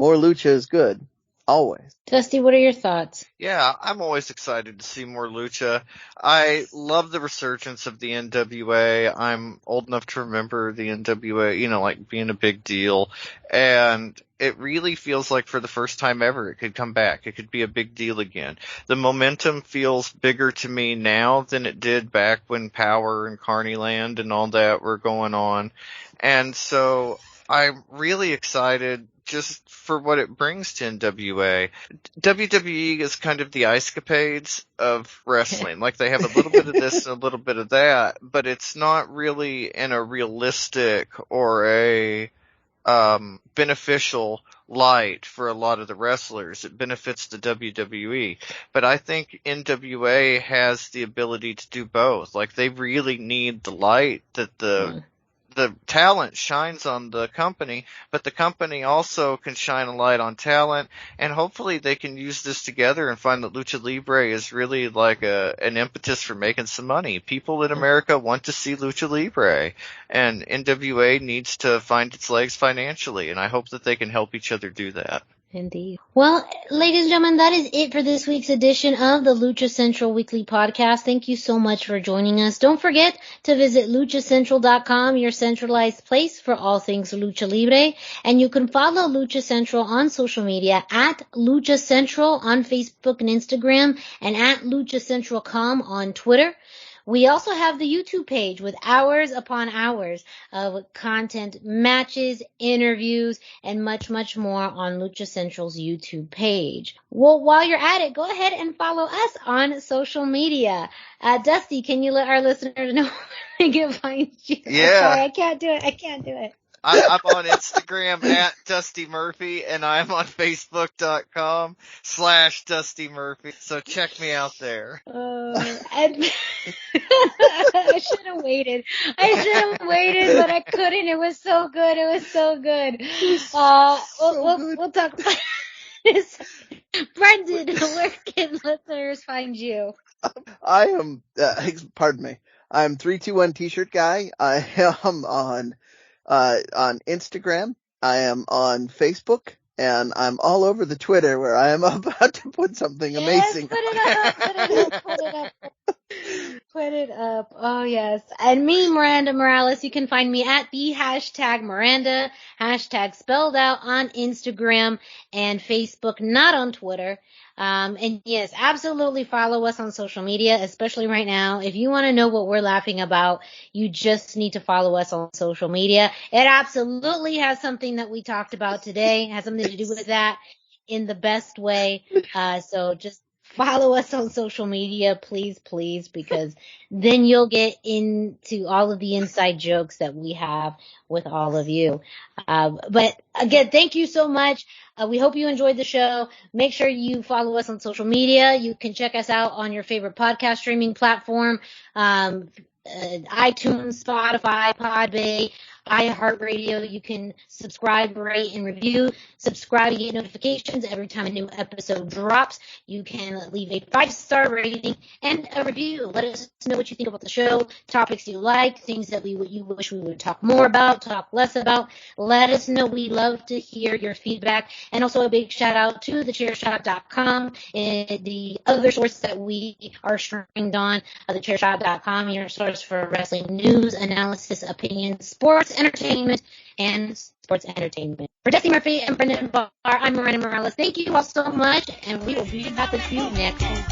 More lucha is good. Always. Dusty, what are your thoughts? Yeah, I'm always excited to see more lucha. I love the resurgence of the NWA. I'm old enough to remember the NWA, like being a big deal. And it really feels like for the first time ever, it could come back. It could be a big deal again. The momentum feels bigger to me now than it did back when Power and Carneyland and all that were going on. And so I'm really excited just for what it brings to NWA. WWE is kind of the ice-capades of wrestling. Like, they have a little bit of this and a little bit of that, but it's not really in a realistic or a beneficial light for a lot of the wrestlers. It benefits the WWE. But I think NWA has the ability to do both. Like, they really need the light that the talent shines on the company, but the company also can shine a light on talent, and hopefully they can use this together and find that Lucha Libre is really like an impetus for making some money. People in America want to see Lucha Libre, and NWA needs to find its legs financially, and I hope that they can help each other do that. Indeed. Well, ladies and gentlemen, that is it for this week's edition of the Lucha Central Weekly Podcast. Thank you so much for joining us. Don't forget to visit luchacentral.com, your centralized place for all things Lucha Libre. And you can follow Lucha Central on social media at Lucha Central on Facebook and Instagram, and at Lucha Central.com on Twitter. We also have the YouTube page with hours upon hours of content, matches, interviews, and much, much more on Lucha Central's YouTube page. Well, while you're at it, go ahead and follow us on social media. Dusty, can you let our listeners know where they can find you? Yeah. Sorry, I can't do it. I'm on Instagram at Dusty Murphy, and I'm on Facebook.com/Dusty Murphy. So check me out there. And I should have waited, but I couldn't. It was so good. We'll talk about this. Brendan, where can listeners find you? I am, pardon me, I'm 321 T-shirt guy. I am on Instagram. I am on Facebook. And I'm all over the Twitter, where I am about to put something amazing. Put it up. Oh, yes. And me, Miranda Morales, you can find me at the #Miranda, spelled out, on Instagram and Facebook, not on Twitter. And yes, absolutely follow us on social media, especially right now. If you want to know what we're laughing about, you just need to follow us on social media. It absolutely has something that we talked about today, has something to do with that in the best way. So just follow us on social media, please, because then you'll get into all of the inside jokes that we have with all of you. But again, thank you so much. We hope you enjoyed the show. Make sure you follow us on social media. You can check us out on your favorite podcast streaming platform, iTunes, Spotify, Podbay, iHeartRadio. You can subscribe, rate, and review. Subscribe to get notifications every time a new episode drops. You can leave a 5-star rating and a review. Let us know what you think about the show, topics you like, things that you wish we would talk more about, talk less about. Let us know. We love to hear your feedback. And also a big shout out to thechairshot.com, the other source that we are streamed on, thechairshot.com, your source for wrestling news, analysis, opinion, sports, entertainment, and sports entertainment. For Dusty Murphy and Brendan Barr, I'm Miranda Morales. Thank you all so much, and we will be back with you next week.